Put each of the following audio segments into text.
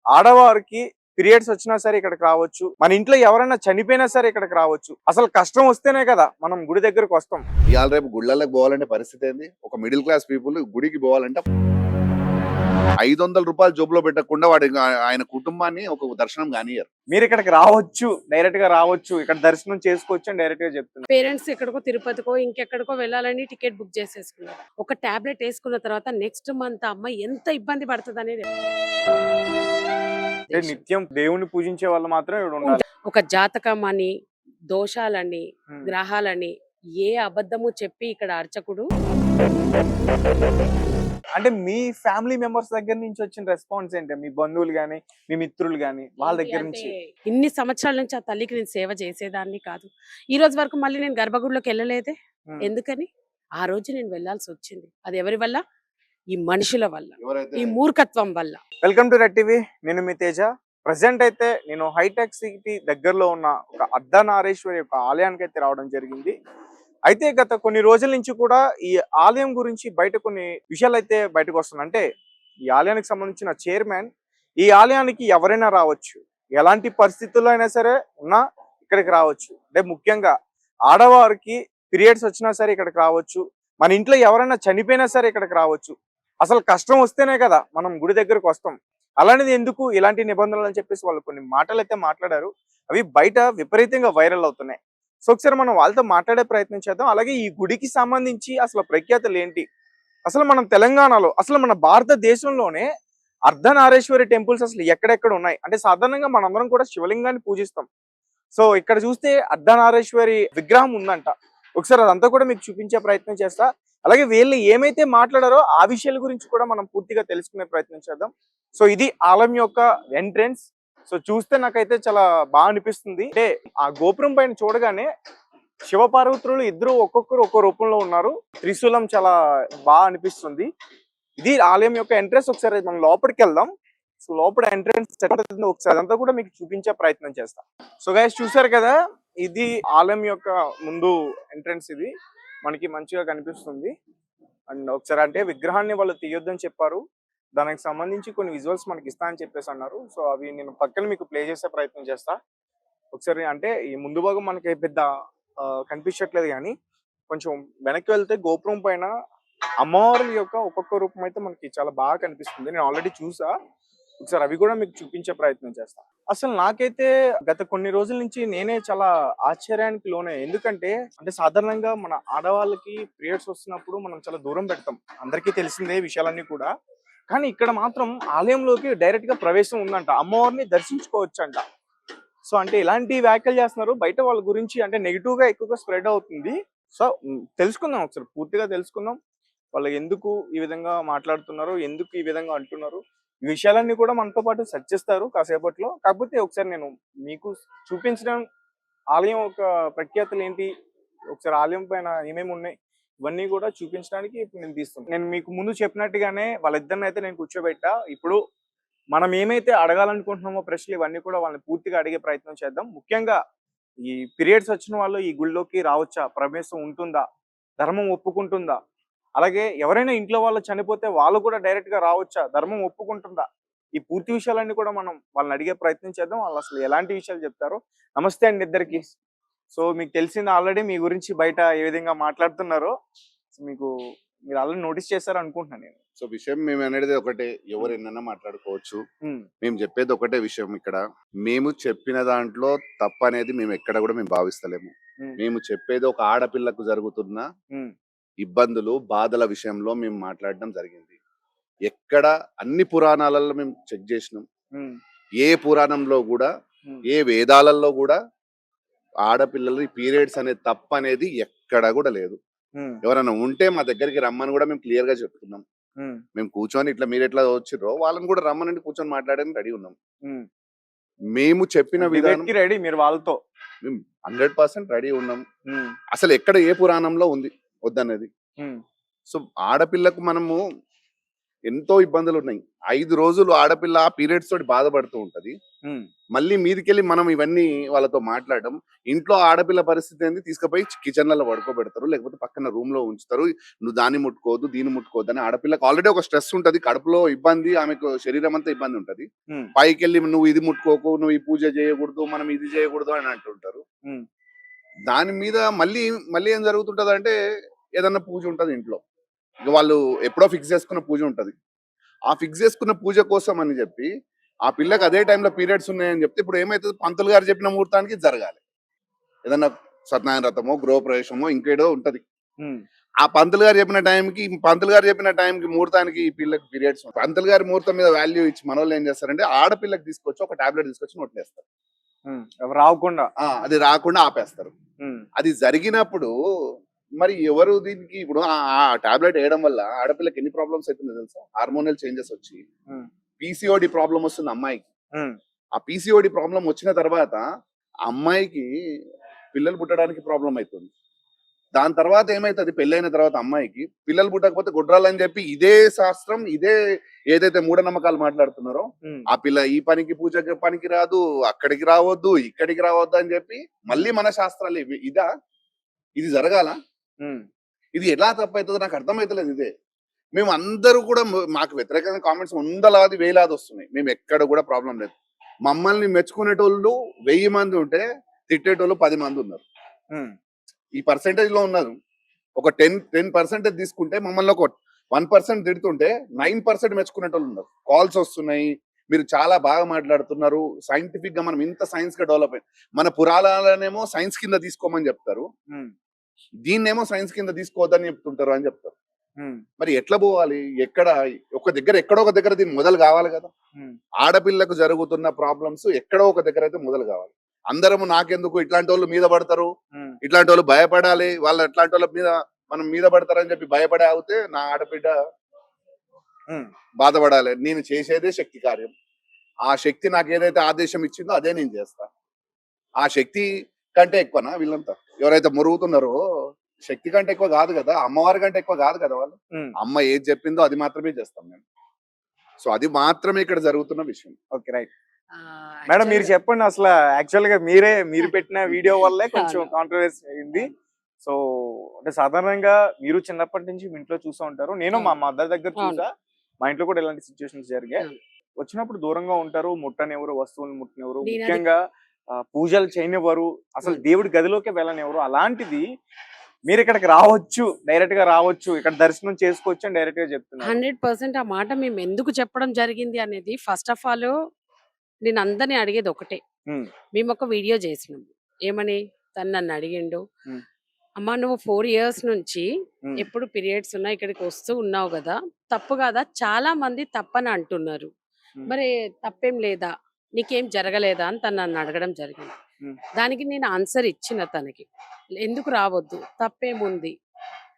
ఆడవారికి పీరియడ్స్ వచ్చినా సరే ఇక్కడికి రావచ్చు. మన ఇంట్లో ఎవరైనా చనిపోయినా సరే ఇక్కడికి రావచ్చు. అసలు కష్టం వస్తేనే కదా మనం గుడి దగ్గరకు వస్తాం. ఇవాళ రేపు గుళ్ళకి పోవాలంటే పరిస్థితి ఏంది? ఒక మిడిల్ క్లాస్ పీపుల్ గుడికి పోవాలంటే 500 రూపాయలు జోబులో పెట్టకుండా వాడి ఆయన కుటుంబాన్ని ఒక దర్శనం కానియరు. మీరు ఇక్కడికి రావచ్చు, డైరెక్ట్ గా రావచ్చు, ఇక్కడ దర్శనం చేసుకోవచ్చు అని డైరెక్ట్ గా చెప్తున్నారు. పేరెంట్స్ ఎక్కడికో తిరుపతికో ఇంకెక్కడికో వెళ్ళాలని టికెట్ బుక్ చేసేసుకున్నారు. ఒక టాబ్లెట్ వేసుకున్న తర్వాత నెక్స్ట్ మంత్ అమ్మాయి ఎంత ఇబ్బంది పడుతుంది అనేది అంటే నిత్యం దేవుని పూజించే వాళ్ళు మాత్రం ఇక్కడ ఉండాలి. ఒక జాతకం అని, దోషాలని, గ్రహాలని ఏ అబద్ధము చెప్పి ఇక్కడ అర్చకుడు. అంటే మీ ఫ్యామిలీ మెంబర్స్ దగ్గర నుంచి వచ్చిన రెస్పాన్స్ ఏంటి? మీ బంధువులు గాని, మీ మిత్రులు గాని వాళ్ళ దగ్గర నుంచి? ఇన్ని సంవత్సరాల నుంచి ఆ తల్లికి నేను సేవ చేసేదాన్ని కాదు. ఈ రోజు వరకు మళ్ళీ నేను గర్భగుడిలోకి వెళ్ళలేదే. ఎందుకని? ఆ రోజు నేను వెళ్లాల్సి వచ్చింది. అది ఎవరి వల్ల? ఈ మనుషుల వల్ల, ఈ మూర్ఖత్వం వల్ల. Welcome to red TV. నేను మీ తేజ. ప్రజెంట్ అయితే నేను హైటెక్ సిటీ దగ్గరలో ఉన్న ఒక అర్ధనారీశ్వరి యొక్క ఆలయానికి అయితే రావడం జరిగింది. అయితే గత కొన్ని రోజుల నుంచి కూడా ఈ ఆలయం గురించి బయట కొన్ని విషయాలు అయితే బయటకు వస్తున్నాయి. అంటే ఈ ఆలయానికి సంబంధించిన చైర్మన్ ఈ ఆలయానికి ఎవరైనా రావచ్చు, ఎలాంటి పరిస్థితుల్లో అయినా సరే ఉన్నా ఇక్కడికి రావచ్చు. అంటే ముఖ్యంగా ఆడవారికి పీరియడ్స్ వచ్చినా సరే ఇక్కడికి రావచ్చు. మన ఇంట్లో ఎవరైనా చనిపోయినా సరే ఇక్కడికి రావచ్చు. అసలు కష్టం వస్తేనే కదా మనం గుడి దగ్గరకు వస్తాం. అలాంటిది ఎందుకు ఇలాంటి నిబంధనలు అని చెప్పేసి వాళ్ళు కొన్ని మాటలు అయితే మాట్లాడారు. అవి బయట విపరీతంగా వైరల్ అవుతున్నాయి. సో ఒకసారి మనం వాళ్ళతో మాట్లాడే ప్రయత్నం చేద్దాం. అలాగే ఈ గుడికి సంబంధించి అసలు ప్రఖ్యాతలు ఏంటి, అసలు మనం తెలంగాణలో, అసలు మన భారతదేశంలోనే అర్ధనారీశ్వరి టెంపుల్స్ అసలు ఎక్కడెక్కడ ఉన్నాయి అంటే సాధారణంగా మనందరం కూడా శివలింగాన్ని పూజిస్తాం. సో ఇక్కడ చూస్తే అర్ధనారీశ్వరి విగ్రహం ఉందంట. ఒకసారి అదంతా కూడా మీకు చూపించే ప్రయత్నం చేస్తా. అలాగే వీళ్ళు ఏమైతే మాట్లాడారో ఆ విషయాల గురించి కూడా మనం పూర్తిగా తెలుసుకునే ప్రయత్నం చేద్దాం. సో ఇది ఆలయం యొక్క ఎంట్రెన్స్. సో చూస్తే నాకైతే చాలా బాగా అనిపిస్తుంది. అంటే ఆ గోపురం పైన చూడగానే శివపార్వతులు ఇద్దరు ఒక్కొక్కరు ఒక్కో రూపంలో ఉన్నారు. త్రిశూలం చాలా బాగా అనిపిస్తుంది. ఇది ఆలయం యొక్క ఎంట్రెన్స్. ఒకసారి మనం లోపలికి వెళ్దాం. సో లోపల ఎంట్రెన్స్ ఒకసారి అదంతా కూడా మీకు చూపించే ప్రయత్నం చేస్తా. సో గైస్ చూసారు కదా, ఇది ఆలయం యొక్క ముందు ఎంట్రెన్స్. ఇది మనకి మంచిగా కనిపిస్తుంది. అండ్ ఒకసారి అంటే విగ్రహాన్ని వాళ్ళు తీయొద్దని చెప్పారు. దానికి సంబంధించి కొన్ని విజువల్స్ మనకి ఇస్తా అని చెప్పేసి అన్నారు. సో అవి నేను పక్కన మీకు ప్లే చేసే ప్రయత్నం చేస్తా. ఒకసారి అంటే ఈ ముందు భాగం మనకి పెద్ద కనిపించట్లేదు, కానీ కొంచెం వెనక్కి వెళ్తే గోపురం పైన అమ్మవారి యొక్క ఒక్కొక్క రూపం అయితే మనకి చాలా బాగా కనిపిస్తుంది. నేను ఆల్రెడీ చూసా. ఒకసారి అవి కూడా మీకు చూపించే ప్రయత్నం చేస్తా. అసలు నాకైతే గత కొన్ని రోజుల నుంచి నేనే చాలా ఆశ్చర్యానికి లోనే. ఎందుకంటే అంటే సాధారణంగా మన ఆడవాళ్ళకి పీరియడ్స్ వస్తున్నప్పుడు మనం చాలా దూరం పెడతాం, అందరికీ తెలిసిందే విషయాలన్నీ కూడా. కానీ ఇక్కడ మాత్రం ఆలయంలోకి డైరెక్ట్ గా ప్రవేశం ఉందంట, అమ్మవారిని దర్శించుకోవచ్చు అంట. సో అంటే ఇలాంటి వ్యాఖ్యలు చేస్తున్నారు బయట వాళ్ళ గురించి, అంటే నెగిటివ్ గా ఎక్కువగా స్ప్రెడ్ అవుతుంది. సో తెలుసుకుందాం, ఒకసారి పూర్తిగా తెలుసుకుందాం వాళ్ళు ఎందుకు ఈ విధంగా మాట్లాడుతున్నారు, ఎందుకు ఈ విధంగా అంటున్నారు. ఈ విషయాలన్నీ కూడా మనతో పాటు చర్చిస్తారు కాసేపట్లో. కాకపోతే ఒకసారి నేను మీకు చూపించడం ఆలయం ఒక ప్రఖ్యాతలు ఏంటి, ఒకసారి ఆలయం పైన ఏమేమి ఉన్నాయి ఇవన్నీ కూడా చూపించడానికి ఇప్పుడు నేను తీస్తున్నాను. నేను మీకు ముందు చెప్పినట్టుగానే వాళ్ళిద్దరిని అయితే నేను కూర్చోబెట్టా. ఇప్పుడు మనం ఏమైతే అడగాలనుకుంటున్నామో ప్రశ్నలు ఇవన్నీ కూడా వాళ్ళని పూర్తిగా అడిగే ప్రయత్నం చేద్దాం. ముఖ్యంగా ఈ పీరియడ్స్ వచ్చిన వాళ్ళు ఈ గుళ్ళోకి రావచ్చా, ప్రవేశం ఉంటుందా, ధర్మం ఒప్పుకుంటుందా, అలాగే ఎవరైనా ఇంట్లో వాళ్ళు చనిపోతే వాళ్ళు కూడా డైరెక్ట్ గా రావచ్చా, ధర్మం ఒప్పుకుంటుందా, ఈ పూర్తి విషయాలన్నీ కూడా మనం వాళ్ళని అడిగే ప్రయత్నం చేద్దాం. వాళ్ళు అసలు ఎలాంటి విషయాలు చెప్తారో. నమస్తే అండి ఇద్దరికి. సో మీకు తెలిసింది ఆల్రెడీ మీ గురించి బయట ఏ విధంగా మాట్లాడుతున్నారో మీరు ఆల్రెడీ నోటీస్ చేశారు అనుకుంటున్నాను నేను. సో విషయం మేము అనేది ఒకటే, ఎవరు ఎన్నైనా మాట్లాడుకోవచ్చు. మేము చెప్పేది ఒకటే విషయం. ఇక్కడ మేము చెప్పిన దాంట్లో తప్పు అనేది మేము ఎక్కడ కూడా మేము భావిస్తలేము. మేము చెప్పేది ఒక ఆడపిల్లకు జరుగుతున్న ఇబ్బందులు, బాధల విషయంలో మేము మాట్లాడడం జరిగింది. ఎక్కడ అన్ని పురాణాలలో మేము చెక్ చేసినాం. ఏ పురాణంలో కూడా, ఏ వేదాలలో కూడా ఆడపిల్లలు పీరియడ్స్ అనేది తప్పు అనేది ఎక్కడ కూడా లేదు. ఎవరైనా ఉంటే మా దగ్గరికి రమ్మని కూడా మేము క్లియర్ గా చెప్తున్నాం. మేము కూర్చొని ఇట్లా మీరు ఎట్లా వచ్చిర్రో వాళ్ళని కూడా రమ్మని కూర్చొని మాట్లాడడానికి రెడీ ఉన్నాం. మేము చెప్పిన విధానం రెడీ, మీరు వాళ్ళతో 100% రెడీ ఉన్నాం. అసలు ఎక్కడ ఏ పురాణంలో ఉంది వద్దనేది. సో ఆడపిల్లకు మనము ఎంతో ఇబ్బందులు ఉన్నాయి. 5 రోజులు ఆడపిల్ల పీరియడ్స్ తోటి బాధపడుతూ ఉంటది. ఉమ్, మళ్ళీ మీదికెళ్ళి మనం ఇవన్నీ వాళ్ళతో మాట్లాడడం. ఇంట్లో ఆడపిల్ల పరిస్థితి ఏంది, తీసుకుపోయి కిచెన్లలో పడుకోబెడతారు, లేకపోతే పక్కన రూమ్ లో ఉంచుతారు. నువ్వు దాన్ని ముట్టుకోవద్దు, దీన్ని ముట్టుకోవద్దు అని. ఆడపిల్లకి ఆల్రెడీ ఒక స్ట్రెస్ ఉంటది, కడుపులో ఇబ్బంది, ఆమెకు శరీరం అంతా ఇబ్బంది ఉంటది. ఉమ్, పైకెళ్ళి నువ్వు ఇది ముట్టుకోకు, నువ్వు ఈ పూజ చేయకూడదు, మనం ఇది చేయకూడదు అని అంటుంటారు. ఉమ్, దాని మీద మళ్ళీ మళ్ళీ ఏం జరుగుతుంటది అంటే, ఏదన్నా పూజ ఉంటది ఇంట్లో, ఇక వాళ్ళు ఎప్పుడో ఫిక్స్ చేసుకున్న పూజ ఉంటది. ఆ ఫిక్స్ చేసుకున్న పూజ కోసం అని చెప్పి ఆ పిల్లకి అదే టైంలో పీరియడ్స్ ఉన్నాయని చెప్తే ఇప్పుడు ఏమైతుంది, పంతులు గారు చెప్పిన ముహూర్తానికి జరగాలి. ఏదన్నా సత్యనారాయణ వ్రతమో, గృహప్రవేశమో, ఇంకేదో ఉంటది. ఉమ్, ఆ పంతులు గారు చెప్పిన టైంకి ముహూర్తానికి ఈ పిల్లకి పీరియడ్స్, పంతులు గారి ముహూర్తం మీద వాల్యూ ఇచ్చి మన వాళ్ళు ఏం చేస్తారంటే ఆడపిల్లకి తీసుకొచ్చి ఒక టాబ్లెట్ తీసుకొచ్చి నోట్లేస్తారు. ఉమ్, అవి రాకుండా. అది రాకుండా ఆపేస్తారు. ఉమ్, అది జరిగినప్పుడు మరి ఎవరు దీనికి ఇప్పుడు ఆ టాబ్లెట్ వేయడం వల్ల ఆడపిల్లకి ఎన్ని ప్రాబ్లమ్స్ అవుతుందో తెలుసా? హార్మోనల్ చేంజెస్ వచ్చి ఉమ్, పీసీఓడి ప్రాబ్లం వస్తుంది అమ్మాయికి. ఉమ్, ఆ పీసీఓడి ప్రాబ్లం వచ్చిన తర్వాత ఆ అమ్మాయికి పిల్లలు పుట్టడానికి ప్రాబ్లం అవుతుంది. దాని తర్వాత ఏమైతుంది, పెళ్ళైన తర్వాత అమ్మాయికి పిల్లలు పుట్టకపోతే గుడ్రాలని చెప్పి ఇదే శాస్త్రం, ఇదే ఏదైతే మూఢనమ్మకాలు మాట్లాడుతున్నారో, ఉమ్, ఆ పిల్ల ఈ పనికి పూజకి పనికి రాదు, అక్కడికి రావద్దు, ఇక్కడికి రావద్దు అని చెప్పి మళ్ళీ మన శాస్త్రాలు ఇది జరగాల? ఉమ్, ఇది ఎలా తప్పవుతుందో నాకు అర్థమవుతలేదు. ఇదే మేము అందరూ కూడా మాకు వ్యతిరేకంగా కామెంట్స్ వందలాది వేలాది వస్తున్నాయి. మేము ఎక్కడ కూడా ప్రాబ్లం లేదు. మమ్మల్ని మెచ్చుకునేటోళ్ళు 1000 మంది ఉంటే తిట్టేటోళ్ళు 10 మంది ఉన్నారు. ఉమ్, ఈ పర్సెంటేజ్ లో ఉన్నారు. ఒక 10% తీసుకుంటే మమ్మల్ని ఒక 1% తిడుతుంటే 9% మెచ్చుకునేటోళ్ళు ఉన్నారు. కాల్స్ వస్తున్నాయి, మీరు చాలా బాగా మాట్లాడుతున్నారు, సైంటిఫిక్ గా మనం ఇంత సైన్స్ గా డెవలప్ అయ్యి, మన పురాణాలనేమో సైన్స్ కింద తీసుకోమని చెప్తారు, ఉమ్, దీన్నేమో సైన్స్ కింద తీసుకోవద్దని చెప్తుంటారు అని చెప్తారు. ఉమ్, మరి ఎట్లా పోవాలి? ఎక్కడో ఒక దగ్గర దీన్ని మొదలు కావాలి కదా. ఉమ్, ఆడపిల్లకు జరుగుతున్న ప్రాబ్లమ్స్ ఎక్కడో ఒక దగ్గర అయితే మొదలు కావాలి. అందరము నాకెందుకు ఇట్లాంటి వాళ్ళు మీద పడతారు, ఉమ్, ఇట్లాంటి వాళ్ళు భయపడాలి, వాళ్ళు ఎట్లాంటి వాళ్ళ మీద మనం మీద పడతారని చెప్పి భయపడే అవుతే నా ఆడబిడ్డ ఉమ్, బాధపడాలి. నేను చేసేదే శక్తి కార్యం. ఆ శక్తి నాకు ఏదైతే ఆదేశం ఇచ్చిందో అదే నేను చేస్తా. ఆ శక్తి కంటే ఎక్కువనా వీళ్ళంతా ఎవరైతే మురుగుతున్నారో? శక్తి కంటే ఎక్కువ కాదు కదా, అమ్మవారి కంటే ఎక్కువ కాదు కదా వాళ్ళు. ఉమ్. అమ్మ ఏది చెప్పిందో అది మాత్రమే చేస్తాం మేము. సో అది మాత్రమే ఇక్కడ జరుగుతున్న విషయం. Okay, right. మేడం మీరు చెప్పండి, అసలు యాక్చువల్ గా మీరు పెట్టిన వీడియో వల్లే కొంచెం కాంట్రవర్సీ అయింది. సో అంటే సాధారణంగా మీరు చిన్నప్పటి నుంచి మీ ఇంట్లో చూస్తూ ఉంటారు, నేను మా మదర్ దగ్గర చూసా, మా ఇంట్లో కూడా ఇలాంటి సిచ్యువేషన్స్ జరిగాయి. వచ్చినప్పుడు దూరంగా ఉంటారు, ముట్టనివ్వరు, వస్తువులు ముట్టనివ్వరు, ముఖ్యంగా పూజలు చేయనివ్వరు, అసలు దేవుడి గదిలోకి వెళ్ళనివ్వరు. అలాంటిది మీరు ఇక్కడికి రావచ్చు, డైరెక్ట్ గా రావచ్చు, ఇక్కడ దర్శనం చేసుకోవచ్చు అని డైరెక్ట్ గా చెప్తున్నారు. 100% ఆ మాట మేము ఎందుకు చెప్పడం జరిగింది అనేది ఫస్ట్ ఆఫ్ ఆల్ నేను అందరిని అడిగేది ఒకటే. ఉమ్, మేము ఒక వీడియో చేసినాం, ఏమని తను నన్ను అడిగిండు, ఉమ్, అమ్మా నువ్వు 4 years నుంచి ఉమ్, ఎప్పుడు పీరియడ్స్ ఉన్నా ఇక్కడికి వస్తూ ఉన్నావు కదా, తప్పు కాదా? చాలా మంది తప్పని అంటున్నారు, ఉమ్, మరి తప్పేం లేదా, నీకేం జరగలేదా అని తను నన్ను అడగడం జరిగింది. ఉమ్, దానికి నేను ఆన్సర్ ఇచ్చిన తనకి, ఎందుకు రావద్దు, తప్పేముంది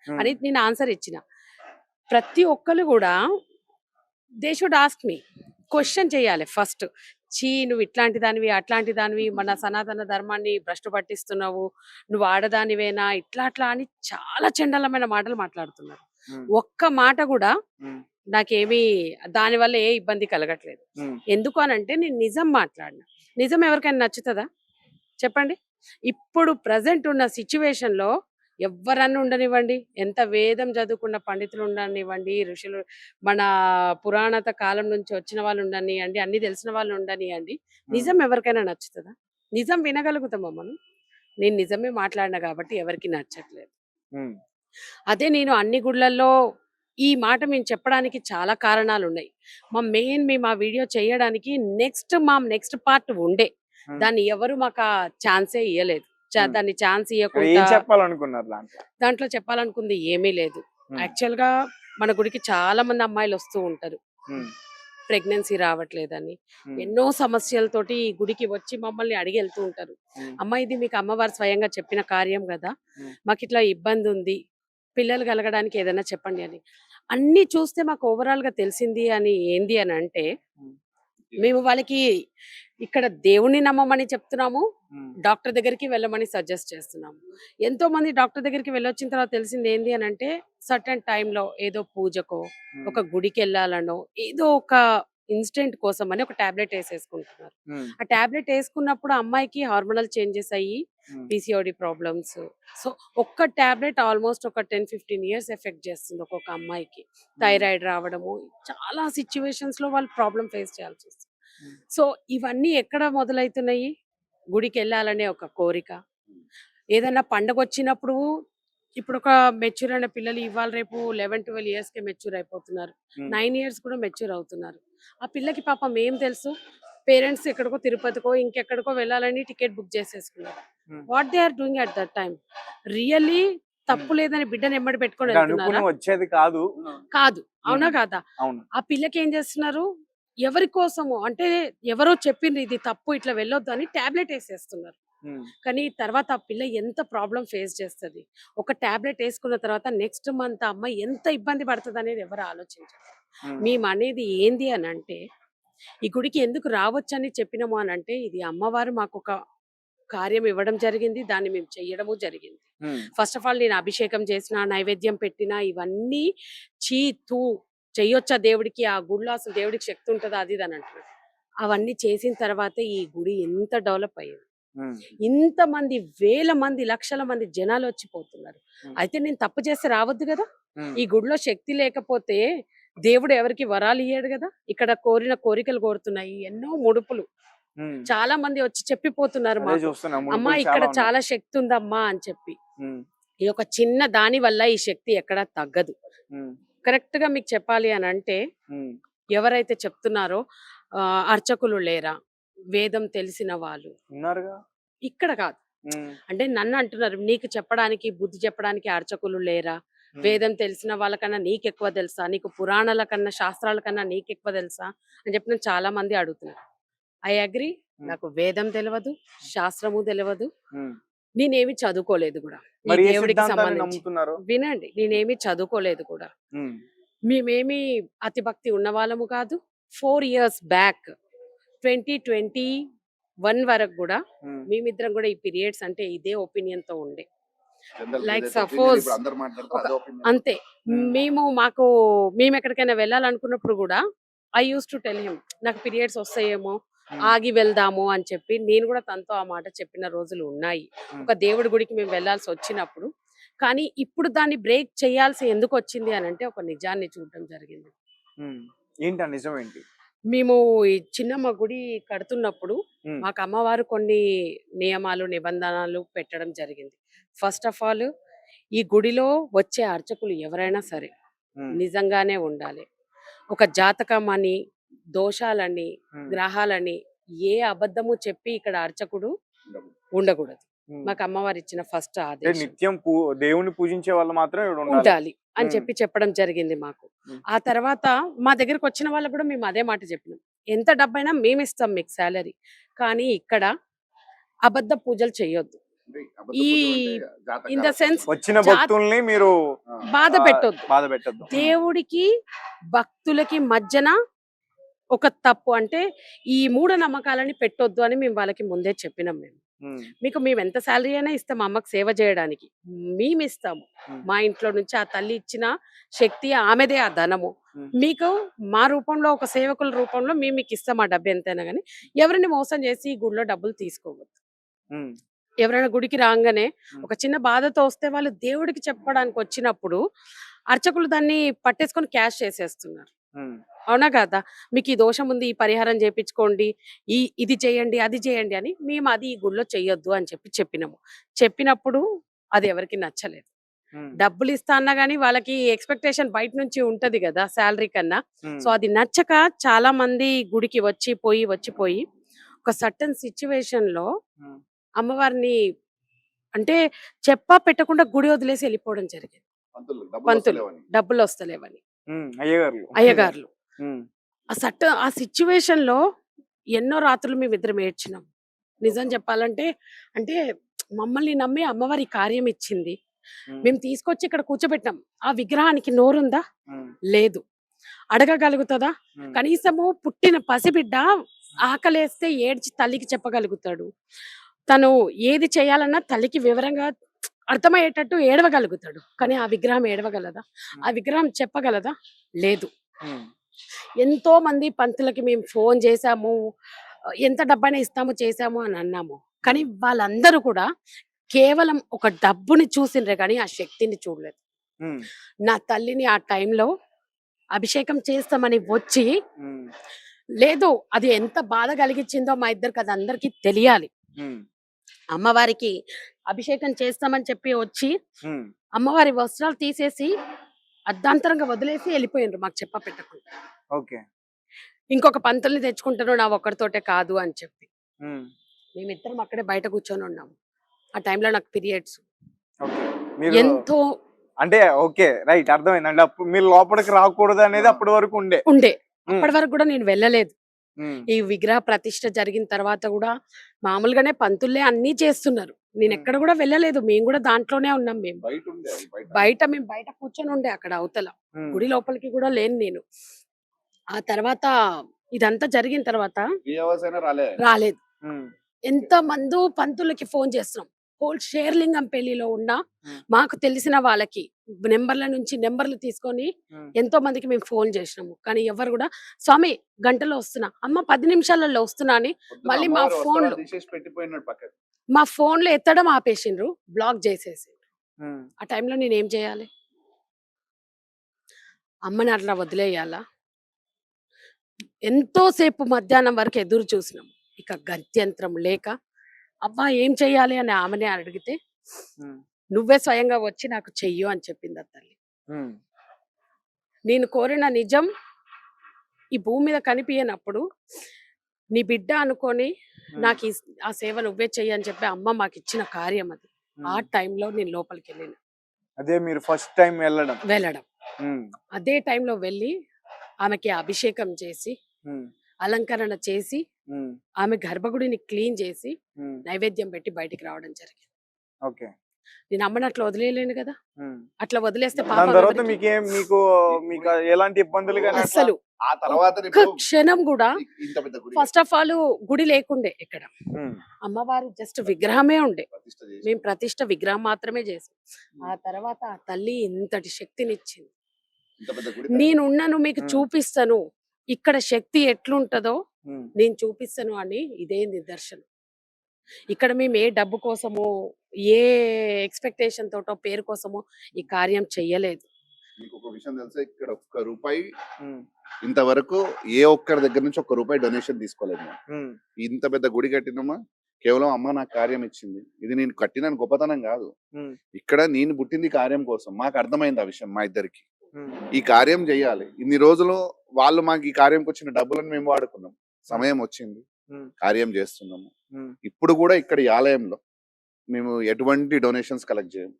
ఉమ్, అని నేను ఆన్సర్ ఇచ్చిన. ప్రతి ఒక్కరు కూడా they should ask me, question చేయాలి ఫస్ట్. నువ్వు ఇట్లాంటి దానివి, అట్లాంటి దానివి, మన సనాతన ధర్మాన్ని భ్రష్టు పట్టిస్తున్నావు, నువ్వు ఆడదానివేనా, ఇట్లా అట్లా అని చాలా చండలమైన మాటలు మాట్లాడుతున్నారు. ఉమ్, ఒక్క మాట కూడా ఉమ్, నాకేమీ దానివల్ల ఏ ఇబ్బంది కలగట్లేదు. ఉమ్, ఎందుకు అనంటే నేను నిజం మాట్లాడిన. నిజం ఎవరికైనా నచ్చుతుందా చెప్పండి? ఇప్పుడు ప్రజెంట్ ఉన్న సిచ్యువేషన్ లో ఎవ్వరన్నా ఉండనివ్వండి, ఎంత వేదం చదువుకున్న పండితులు ఉండనివ్వండి, ఋషులు, మన పురాణత కాలం నుంచి వచ్చిన వాళ్ళు ఉండనివ్వండి, అన్ని తెలిసిన వాళ్ళు ఉండనివ్వండి, నిజం ఎవరికైనా నచ్చుతుందా? నిజం వినగలుగుతామా మనం? నేను నిజమే మాట్లాడినా కాబట్టి ఎవరికి నచ్చట్లేదు. ఉమ్, అదే నేను అన్ని గుళ్ళల్లో ఈ మాట మేము చెప్పడానికి చాలా కారణాలు ఉన్నాయి. మేము ఆ వీడియో చేయడానికి నెక్స్ట్ పార్ట్ ఉండే, ఉమ్. దాన్ని ఎవరు మాకు ఆ ఛాన్సే ఇవ్వలేదు. ఉమ్. దాన్ని ఛాన్స్ ఏం ఇవ్వకుండా చెప్పాలనుకున్నారు దాంట్లో? దాంట్లో చెప్పాలనుకుంది ఏమీ లేదు. ఉమ్, యాక్చువల్ గా మన గుడికి చాలా మంది అమ్మాయిలు వస్తూ ఉంటారు, ఉమ్, ప్రెగ్నెన్సీ రావట్లేదని, ఉమ్, ఎన్నో సమస్యలతోటి ఈ గుడికి వచ్చి మమ్మల్ని అడిగి వెళ్తూ ఉంటారు. ఉమ్, అమ్మ ఇది మీకు అమ్మవారు స్వయంగా చెప్పిన కార్యం కదా, ఉమ్, మాకు ఇట్లా ఇబ్బంది ఉంది, పిల్లలు కలగడానికి ఏదైనా చెప్పండి అని. అన్ని చూస్తే మాకు ఓవరాల్ గా తెలిసింది అని ఏంది అని అంటే, ఉమ్, మేము వాళ్ళకి ఇక్కడ దేవుణ్ణి నమ్మమని చెప్తున్నాము, ఉమ్, డాక్టర్ దగ్గరికి వెళ్ళమని సజెస్ట్ చేస్తున్నాము. ఎంతో మంది డాక్టర్ దగ్గరికి వెళ్ళొచ్చిన తర్వాత తెలిసింది ఏంది అని అంటే, సర్టన్ టైంలో ఏదో పూజకో, ఉమ్, ఒక గుడికి వెళ్ళాలనో, ఏదో ఒక ఇన్స్టెంట్ కోసం అని ఒక టాబ్లెట్ వేసేసుకుంటున్నారు. ఉమ్, ఆ టాబ్లెట్ వేసుకున్నప్పుడు అమ్మాయికి హార్మోనల్ చేంజెస్ అయ్యి ఉమ్, పీసీఓడి ప్రాబ్లమ్స్. సో ఒక్క టాబ్లెట్ ఆల్మోస్ట్ ఒక 10-15 years ఎఫెక్ట్ చేస్తుంది ఒక్కొక్క అమ్మాయికి. థైరాయిడ్ రావడము, చాలా సిచ్యువేషన్స్ లో వాళ్ళు ప్రాబ్లం ఫేస్ చేయాల్సి వస్తుంది. ఉమ్, సో ఇవన్నీ ఎక్కడ మొదలవుతున్నాయి? గుడికి వెళ్ళాలనే ఒక కోరిక. ఏదైనా పండగ వచ్చినప్పుడు ఇప్పుడు ఒక మెచ్యూర్ అయిన పిల్లలు ఇవాళ రేపు 11-12 years కి మెచ్యూర్ అయిపోతున్నారు. ఉమ్, 9 years కూడా మెచ్యూర్ అవుతున్నారు. ఆ పిల్లకి పాపం ఏం తెలుసు? పేరెంట్స్ ఎక్కడికో తిరుపతికో ఇంకెక్కడికో వెళ్ళాలని టికెట్ బుక్ చేసేసుకున్నారు. Um. What they are doing at that time? Really తప్పు లేదని బిడ్డను ఎమ్మడి పెట్టుకొని అంటే వెళ్తున్నారా? అనుకుని వచ్చేది కాదు. కాదు. అవునా ఉమ్, కాదా? అవును. ఆ పిల్లకి ఏం చేస్తున్నారు? ఎవరి కోసము అంటే ఎవరో చెప్పింది ఇది తప్పు ఇట్లా వెళ్ళొద్దు అని టాబ్లెట్ వేసేస్తున్నారు. ఉమ్, కానీ తర్వాత ఆ పిల్ల ఎంత ప్రాబ్లం ఫేస్ చేస్తుంది? ఒక టాబ్లెట్ వేసుకున్న తర్వాత నెక్స్ట్ మంత్ ఆ అమ్మాయి ఎంత ఇబ్బంది పడుతుంది అనేది ఎవరు ఆలోచించారు? ఉమ్, మేము అనేది ఏంది అని అంటే, ఈ గుడికి ఎందుకు రావచ్చని చెప్పినాము అని అంటే, ఇది అమ్మవారు మాకు ఒక కార్యం ఇవ్వడం జరిగింది, దాన్ని మేము చెయ్యడము జరిగింది. ఉమ్, ఫస్ట్ ఆఫ్ ఆల్ నేను అభిషేకం చేసిన, నైవేద్యం పెట్టిన, ఇవన్నీ చీ తూ చెయ్యొచ్చా దేవుడికి? ఆ గుడిలో అసలు దేవుడికి శక్తి ఉంటుందా? అది ఇది అని అంటున్నారు. అవన్నీ చేసిన తర్వాతే ఈ గుడి ఎంత డెవలప్ అయ్యింది. ఉమ్, ఇంతమంది వేల మంది లక్షల మంది జనాలు వచ్చిపోతున్నారు. ఉమ్, అయితే నేను తప్పు చేస్తే రావద్దు కదా? ఉమ్, ఈ గుడిలో శక్తి లేకపోతే దేవుడు ఎవరికి వరాలు ఇయ్యాడు కదా? ఇక్కడ కోరిన కోరికలు కోరుతున్నాయి, ఎన్నో ముడుపులు. ఉమ్. చాలా మంది వచ్చి చెప్పిపోతున్నారు అదే మాకు, చూస్తున్నా, అమ్మా ముడుపులు ఇక్కడ చాలా ఉన్నాయి. చాలా శక్తి ఉందమ్మా అని చెప్పి. ఉమ్, ఈ ఒక చిన్న దాని వల్ల ఈ శక్తి ఎక్కడా తగ్గదు. ఉమ్, కరెక్ట్ గా మీకు చెప్పాలి అని అంటే, ఉమ్, ఎవరైతే చెప్తున్నారో అర్చకులు లేరా, వేదం తెలిసిన వాళ్ళు ఉన్నారుగా. ఇక్కడ కాదు. ఉమ్, అంటే నన్ను అంటున్నారు, నీకు చెప్పడానికి బుద్ధి చెప్పడానికి అర్చకులు లేరా? ఉమ్, వేదం తెలిసిన వాళ్ళకన్నా నీకెక్కువ తెలుసా? నీకు పురాణాల కన్నా శాస్త్రాల కన్నా నీకెక్కువ తెలుసా అని చెప్పి నన్ను చాలా మంది అడుగుతున్నారు. I agree. నాకు వేదం తెలియదు, శాస్త్రము తెలియదు, ఉమ్. నేనేమి చదువుకోలేదు కూడా. ఈ మరి ఏ దేవుడికి సిద్ధాంతాన్ని సంబంధించి నమ్ముతున్నారు? వినండి, నేనేమి చదువుకోలేదు కూడా. ఉమ్, మేమేమి అతి భక్తి ఉన్న వాళ్ళము కాదు. 4 years బ్యాక్ 2021 వరకు కూడా ఉమ్, మేమిద్దరం కూడా ఈ పీరియడ్స్ అంటే ఇదే ఒపీనియన్ తో ఉండే. జనరల్ Like ఏదైతే opinion suppose ఇప్పుడు అందరూ మాట్లాడతారో అదే opinion. అంతే. ఉమ్, మేము ఎక్కడికైనా వెళ్ళాలనుకున్నప్పుడు కూడా I use to tell him, నాకు పీరియడ్స్ వస్తాయేమో, ఉమ్, ఆగి వెళ్దాము అని చెప్పి నేను కూడా తనతో ఆ మాట చెప్పిన రోజులు ఉన్నాయి. ఉమ్, ఒక దేవుడి గుడికి మేము వెళ్ళాల్సి వచ్చినప్పుడు. కానీ ఇప్పుడు దాన్ని బ్రేక్ చేయాల్సి ఎందుకు వచ్చింది అని అంటే, ఒక నిజాన్ని చూడటం జరిగింది. ఉమ్. ఏంటి ఆ నిజం ఏంటి? మేము ఈ చిన్నమ్మ గుడి కడుతున్నప్పుడు ఉమ్, మాకు అమ్మవారు కొన్ని నియమాలు నిబంధనలు పెట్టడం జరిగింది. ఫస్ట్ ఆఫ్ ఆల్, ఈ గుడిలో వచ్చే అర్చకులు ఎవరైనా సరే ఉమ్, నిజంగానే ఉండాలి. ఒక జాతకం అని, దోషాలని, ఉమ్, గ్రహాలని ఏ అబద్ధము చెప్పి ఇక్కడ అర్చకుడు ఉండకూడదు. ఉమ్. మాకు అమ్మవారు ఇచ్చిన ఫస్ట్ అంటే ఆదేశం. నిత్యం దేవుని పూజించే వాళ్ళు మాత్రం ఇక్కడ ఉండాలి. ఉండాలి అని ఉమ్. చెప్పి చెప్పడం జరిగింది మాకు. ఉమ్. ఆ తర్వాత మా దగ్గరకు వచ్చిన వాళ్ళకు కూడా మేము అదే మాట చెప్పినాం, ఎంత డబ్బైనా మేము ఇస్తాం మీకు శాలరీ, కానీ ఇక్కడ అబద్ధ పూజలు చేయొద్దు. అంటే అబద్ధ ఈ పూజలు అంటే జాతకాలు. ఇన్ ద సెన్స్ వచ్చిన భక్తుల్ని మీరు బాధ పెట్టొద్దు. బాధ పెట్టద్దు. దేవుడికి భక్తులకి మధ్యన ఒక తప్పు అంటే ఈ మూఢ నమ్మకాలని పెట్టొద్దు అని మేము వాళ్ళకి ముందే చెప్పినాం. మేము ఎంత శాలరీ అయినా ఇస్తాం అమ్మకి సేవ చేయడానికి, మేము ఇస్తాము. మా ఇంట్లో నుంచి ఆ తల్లి ఇచ్చిన శక్తి ఆమెదే, ఆ ధనము మీకు మా రూపంలో ఒక సేవకుల రూపంలో మేము మీకు ఇస్తాం ఆ డబ్బు ఎంతైనా. కానీ ఎవరిని మోసం చేసి ఈ గుడిలో డబ్బులు తీసుకోవద్దు. ఎవరైనా గుడికి రాగానే ఒక చిన్న బాధతో వస్తే వాళ్ళు దేవుడికి చెప్పడానికి వచ్చినప్పుడు అర్చకులు దాన్ని పట్టేసుకొని క్యాష్ చేసేస్తున్నారు. అవునా కదా? మీకు ఈ దోషం ఉంది, ఈ పరిహారం చేయించుకోండి, ఇది చేయండి, అది చేయండి అని. మేము అది ఈ గుడిలో చెయ్యొద్దు అని చెప్పినప్పుడు అది ఎవరికి నచ్చలేదు. డబ్బులు ఇస్తా అన్నా గానీ వాళ్ళకి ఎక్స్పెక్టేషన్ బయట నుంచి ఉంటది కదా శాలరీ కన్నా. సో అది నచ్చక చాలా మంది గుడికి వచ్చిపోయి ఒక సర్టన్ సిచ్యువేషన్ లో అమ్మవారిని అంటే చెప్పా పెట్టకుండా గుడి వదిలేసి వెళ్ళిపోవడం జరిగింది. పంతులు డబ్బులు వస్తలేవని, అయ్యగారులు. ఆ సిచ్యువేషన్ లో ఎన్నో రాత్రులు మేమిద్దరం ఏడ్చినాం. నిజం చెప్పాలంటే, అంటే మమ్మల్ని నమ్మి అమ్మవారి కార్యం ఇచ్చింది, మేము తీసుకొచ్చి ఇక్కడ కూర్చోబెట్టాం. ఆ విగ్రహానికి నోరుందా? లేదు. అడగగలుగుతుందా? కనీసము పుట్టిన పసిబిడ్డ ఆకలేస్తే ఏడ్చి తల్లికి చెప్పగలుగుతాడు. తను ఏది చేయాలన్నా తల్లికి వివరంగా అర్థమయ్యేటట్టు ఏడవగలుగుతాడు. కానీ ఆ విగ్రహం ఏడవగలదా? ఆ విగ్రహం చెప్పగలదా? లేదు. ఉమ్, ఎంతో మంది పంతులకి మేము ఫోన్ చేశాము. ఎంత డబ్బైనా ఇస్తాము, చేశాము అని అన్నాము. కానీ వాళ్ళందరూ కూడా కేవలం ఒక డబ్బుని చూసిండ్రే కానీ ఆ శక్తిని చూడలేదు. ఉమ్, నా తల్లిని ఆ టైంలో అభిషేకం చేస్తామని వచ్చి ఉమ్, లేదు, అది ఎంత బాధ కలిగించిందో మా ఇద్దరికి అది అందరికీ తెలియాలి. ఉమ్, అమ్మవారికి అభిషేకం చేస్తామని చెప్పి వచ్చి ఉమ్, అమ్మవారి వస్త్రాలు తీసేసి అర్ధాంతరంగా వదిలేసి వెళ్ళిపోయిండ్రు మాకు పెట్టకుండా. ఓకే. ఇంకొక పంతుల్ని తెచ్చుకుంటాను నా ఒక్కడితోటే కాదు అని చెప్పి ఉమ్, మేమిద్దరం అక్కడే బయట కూర్చొని ఉన్నాము. ఆ టైంలో నాకు పీరియడ్స్. ఓకే. మీరు ఎంతో అంటే ఓకే, రైట్, అర్థమైందండి. అప్పుడు మీరు లోపలికి రాకూడదు అనేది అప్పటి వరకు ఉండే. ఉండే. ఉమ్, అప్పటి వరకు కూడా నేను వెళ్ళలేదు. ఉమ్, ఈ విగ్రహ ప్రతిష్ఠ జరిగిన తర్వాత కూడా మామూలుగానే పంతుల్లే అన్ని చేస్తున్నారు. నేను ఎక్కడ కూడా వెళ్ళలేదు. మేము కూడా దాంట్లోనే ఉన్నాం. మేము బయట ఉండే అది మేము బయట కూర్చొని ఉండే అక్కడ అవతల. ఉమ్, గుడి లోపలికి కూడా లేను నేను. ఆ తర్వాత ఇదంతా జరిగిన తర్వాత 3 hours అయినా రాలేదు. ఉమ్, ఎంత మందో పంతులకి ఫోన్ చేస్తున్నాం. హోల్ షేర్లింగం పెళ్లిలో ఉన్న ఉమ్, మాకు తెలిసిన వాళ్ళకి నెంబర్ల నుంచి నెంబర్లు తీసుకొని ఉమ్, ఎంతో మందికి మేము ఫోన్ చేసినాము. కానీ ఎవరు కూడా స్వామి గంటలో వస్తున్నా, అమ్మ 10 నిమిషాలలో వస్తున్నా అని మళ్ళీ మా ఫోన్లు ఎత్తడం ఆపేసిండ్రు, బ్లాక్ చేసేసి. ఉమ్, ఆ టైంలో నేనేం చేయాలి? అమ్మని అట్లా వదిలేయాలా? ఎంతోసేపు మధ్యాహ్నం వరకు ఎదురు చూసినాం. ఇక గత్యంతరం లేక అబ్బా ఏం చెయ్యాలి అని ఆమెనే అడిగితే ఉమ్, నువ్వే స్వయంగా వచ్చి నాకు చెయ్యు అని చెప్పింది ఆ తల్లి. ఉమ్, నేను కోరిన నిజం ఈ భూమి మీద కనిపించినప్పుడు నీ బిడ్డ అనుకొని నాకు ఆ సేవ నువ్వే చెయ్యి అని చెప్పి అమ్మ మాకు ఇచ్చిన కార్యం అది. ఆ ఉమ్. టైంలో నేను లోపలికి వెళ్ళిన. అదే మీరు ఫస్ట్ టైం వెళ్ళడం. ఉమ్, అదే టైంలో వెళ్ళి ఆమెకి అభిషేకం చేసి ఉమ్, అలంకరణ చేసి ఉమ్, ఆమె గర్భగుడిని క్లీన్ చేసి ఉమ్, నైవేద్యం పెట్టి బయటికి రావడం జరిగింది. ఓకే. నేను అమ్మని అట్లా వదిలేయలేను కదా. ఉమ్. అట్లా వదిలేస్తే దాని పాపం తర్వాత ఎవరికి? మీకు ఎలాంటి ఇబ్బందులు కానీ అట్లా? అసలు ఆ తర్వాత ఒక్క క్షణం కూడా. ఇంత పెద్ద గుడి ఫస్ట్ ఆఫ్ ఆల్ గుడి లేకుండే ఇక్కడ. ఉమ్, అమ్మవారి జస్ట్ విగ్రహమే ఉండే. ప్రతిష్ఠ చేసి మేము ప్రతిష్ఠ విగ్రహం మాత్రమే చేసాం. ఆ తర్వాత ఆ తల్లి ఇంతటి శక్తినిచ్చింది. ఇంత పెద్ద గుడి నేనున్నాను, మీకు చూపిస్తాను ఇక్కడ శక్తి ఎట్లుంటదో ఉమ్, నేను చూపిస్తాను అని ఇదే నిదర్శనం. ఇక్కడ మేము ఏ డబ్బు కోసమో ఏ ఎక్స్పెక్టేషన్ తోటో పేరు కోసమో ఈ కార్యం చెయ్యలేదు. మీకు ఒక విషయం తెలుసా, ఇక్కడ ఒక్క రూపాయి ఉమ్, ఇంతవరకు ఏ ఒక్కరి దగ్గర నుంచి ఒక్క రూపాయి డొనేషన్ తీసుకోలేదు మేము. ఉమ్, ఇంత పెద్ద గుడి కట్టినమా కేవలం అమ్మ నాకు కార్యం ఇచ్చింది. ఇది నేను కట్టిన గొప్పతనం కాదు. ఉమ్, ఇక్కడ నేను పుట్టింది కార్యం కోసం. మాకు అర్థమైంది ఆ విషయం. మా ఇద్దరికి ఉమ్, ఈ కార్యం చేయాలి. ఇన్ని రోజులు వాళ్ళు మాకు ఈ కార్యంకి వచ్చిన డబ్బులను మేము వాడుకున్నాం. సమయం వచ్చింది, ఉమ్, కార్యం చేస్తున్నాము. ఉమ్, ఇప్పుడు కూడా ఇక్కడ ఈ ఆలయంలో మేము ఎటువంటి డొనేషన్స్ కలెక్ట్ చేయము.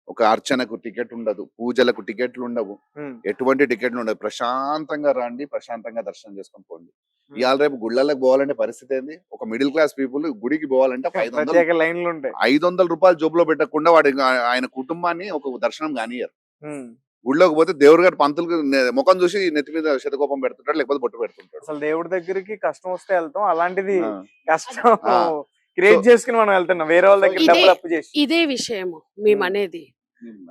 ఒక అర్చనకు టికెట్ ఉండదు, పూజలకు టికెట్లు ఉండవు, ఉమ్, ఎటువంటి టికెట్లు ఉండదు. ప్రశాంతంగా రండి, ప్రశాంతంగా దర్శనం చేసుకొని పోండి. ఉమ్. ఇవాళ రేపు గుళ్ళకి పోవాలంటే పరిస్థితి ఏంది? ఒక మిడిల్ క్లాస్ పీపుల్ గుడికి పోవాలంటే ఒక 500 ప్రత్యేక లైన్లు ఉంటాయి. 500 రూపాయలు జోబులో పెట్టకుండా వాడి ఆయన కుటుంబాన్ని ఒక దర్శనం కానియరు. ఉమ్. గుడిలోకి పోతే దేవుడు గారు పంతులు ముఖం చూసి నెత్తి మీద శతకోపం పెడుతుంటాడు, లేకపోతే బొట్టు పెడుతుంటాడు. అసలు దేవుడి దగ్గరికి కష్టం వస్తే వెళ్తాం, అలాంటిది ఆ. కష్టం ఆ. క్రియేట్ చేసుకుని మనం వెళ్తున్నాం వేరే వాళ్ళ దగ్గర ఇదే- డబ్బులు అప్పు చేసి. ఇదే విషయము మేము అనేది.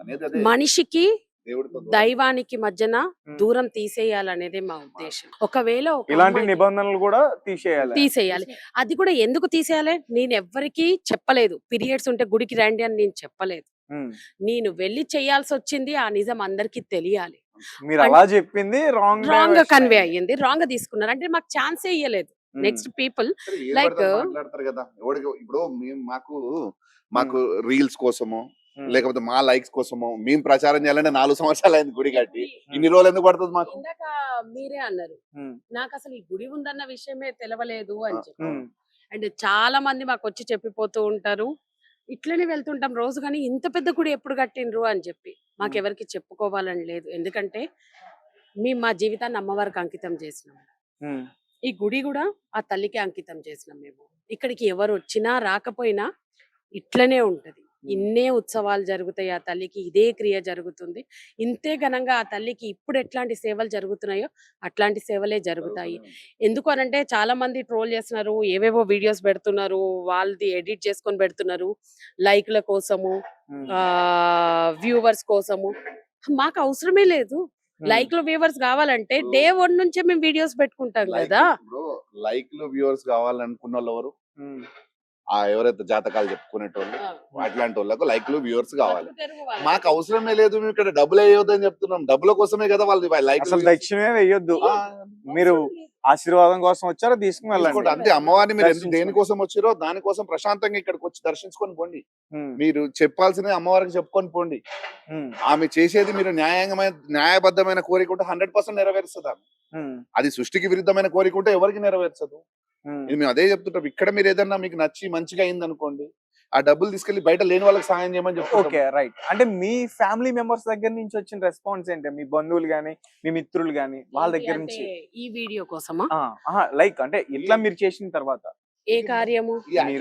అనేది అదే, మనిషికి దేవుడితో దూరం. దైవానికి మధ్యన దూరం తీసేయాలనేదే మా ఉద్దేశం. ఒకవేళ ఒక ఇలాంటి అమ్మాయిని నిబంధనలు కూడా తీసేయాలి. తీసేయాలి. అది కూడా ఎందుకు తీసేయాలి? నేను ఎవ్వరికి చెప్పలేదు పీరియడ్స్ ఉంటే గుడికి రండి అని నేను చెప్పలేదు. ఉమ్. నేను వెళ్ళి చేయాల్సి వచ్చింది. ఆ నిజం అందరికి తెలియాలి. మీరు అలా చెప్పింది రాంగ్ రాంగ్ గా కన్వే అయ్యింది, రాంగ్ గా తీసుకున్నారు. అంటే మాకు ఛాన్సే ఇయ్యలేదు. నెక్స్ట్ పీపుల్ సరే, ఏం like, పడితే అది మాట్లాడతారు కదా. ఎవడికి ఇప్పుడు మాకు రీల్స్ కోసమో లేకపోతే మా లైక్స్ కోసమో మేము ప్రచారం చేయాలంటే 4 సంవత్సరాలు అయింది గుడి కట్టి. ఇన్ని రోజులు ఎందుకు పడుతుంది మాకు? ఇందాక మీరే అన్నారు నాకు అసలు ఈ గుడి ఉందన్న విషయమే తెలవలేదు అని చెప్పి. అండ్ చాలా మంది మాకు వచ్చి చెప్పిపోతూ ఉంటారు, ఇట్లనే వెళ్తుంటాం రోజు, కానీ ఇంత పెద్ద గుడి ఎప్పుడు కట్టిండ్రు అని చెప్పి. మాకెవరికి చెప్పుకోవాలని లేదు, ఎందుకంటే మేము మా జీవితాన్ని అమ్మవారికి అంకితం చేసినాం. ఈ గుడి కూడా ఆ తల్లికి అంకితం చేసినాం. మేము ఇక్కడికి ఎవరు వచ్చినా రాకపోయినా ఇట్లనే ఉంటది. ఇన్నే ఉత్సవాలు జరుగుతాయి ఆ తల్లికి, ఇదే క్రియ జరుగుతుంది. ఇంతే ఘనంగా ఆ తల్లికి ఇప్పుడు ఎట్లాంటి సేవలు జరుగుతున్నాయో అట్లాంటి సేవలే జరుగుతాయి. ఎందుకు అనంటే చాలా మంది ట్రోల్ చేస్తున్నారు, ఏవేవో వీడియోస్ పెడుతున్నారు, వాళ్ళది ఎడిట్ చేసుకొని పెడుతున్నారు లైక్ల కోసము, వ్యూవర్స్ కోసము. మాకు అవసరమే లేదు. లైక్లు వ్యూవర్స్ కావాలంటే డే 1 నుంచే మేము వీడియోస్ పెట్టుకుంటాం కదా. లైక్లు వ్యూవర్స్ కావాలనుకున్న వాళ్ళు ఎవరు? ఎవరైతే జాతకాలు చెప్పుకునేటోళ్ళు అట్లాంటి వాళ్ళకు లైక్లు వ్యూవర్స్ కావాలి. మాకు అవసరమే లేదు, మేము ఇక్కడ డబ్బులు వేయొద్దని చెప్తున్నాం. డబ్బుల కోసమే కదా వాళ్ళు లైక్. అసలు దక్షిణమే వేయొద్దు, మీరు ఆశీర్వాదం కోసం వచ్చారో తీసుకుని వెళ్ళండి అంతే. అమ్మవారిని మీరు దర్శించుకోండి. దేనికోసం వచ్చారో దానికోసం ప్రశాంతంగా ఇక్కడికి వచ్చి దర్శించుకొని పోండి. మీరు చెప్పాల్సింది అమ్మవారికి చెప్పుకొని పోండి. ఆమె చేసేది మీరు న్యాయబద్ధమైన కోరిక ఉంటే 100% నెరవేరుస్తుంది ఆమె. అది సృష్టికి విరుద్ధమైన కోరిక ఉంటే ఎవరికి నెరవేర్చదు. ఇది మేము అదే చెప్తుంటాం. ఇక్కడ మీరు ఏదన్నా మీకు నచ్చి మంచిగా అయింది అనుకోండి, ఆ డబ్బులు తీసుకెళ్లి బయట లేని వాళ్ళకి సాయం చేయమని చెప్తాం. Okay, right. అంటే మీ ఫ్యామిలీ మెంబర్స్ దగ్గర నుంచి వచ్చిన రెస్పాన్స్ ఏంటి? మీ బంధువులు గానీ, మీ మిత్రులు గానీ, వాళ్ళ దగ్గర నుంచి ఈ వీడియో కోసమా? లైక్ అంటే ఇట్లా మీరు చేసిన తర్వాత ఏ కార్యము?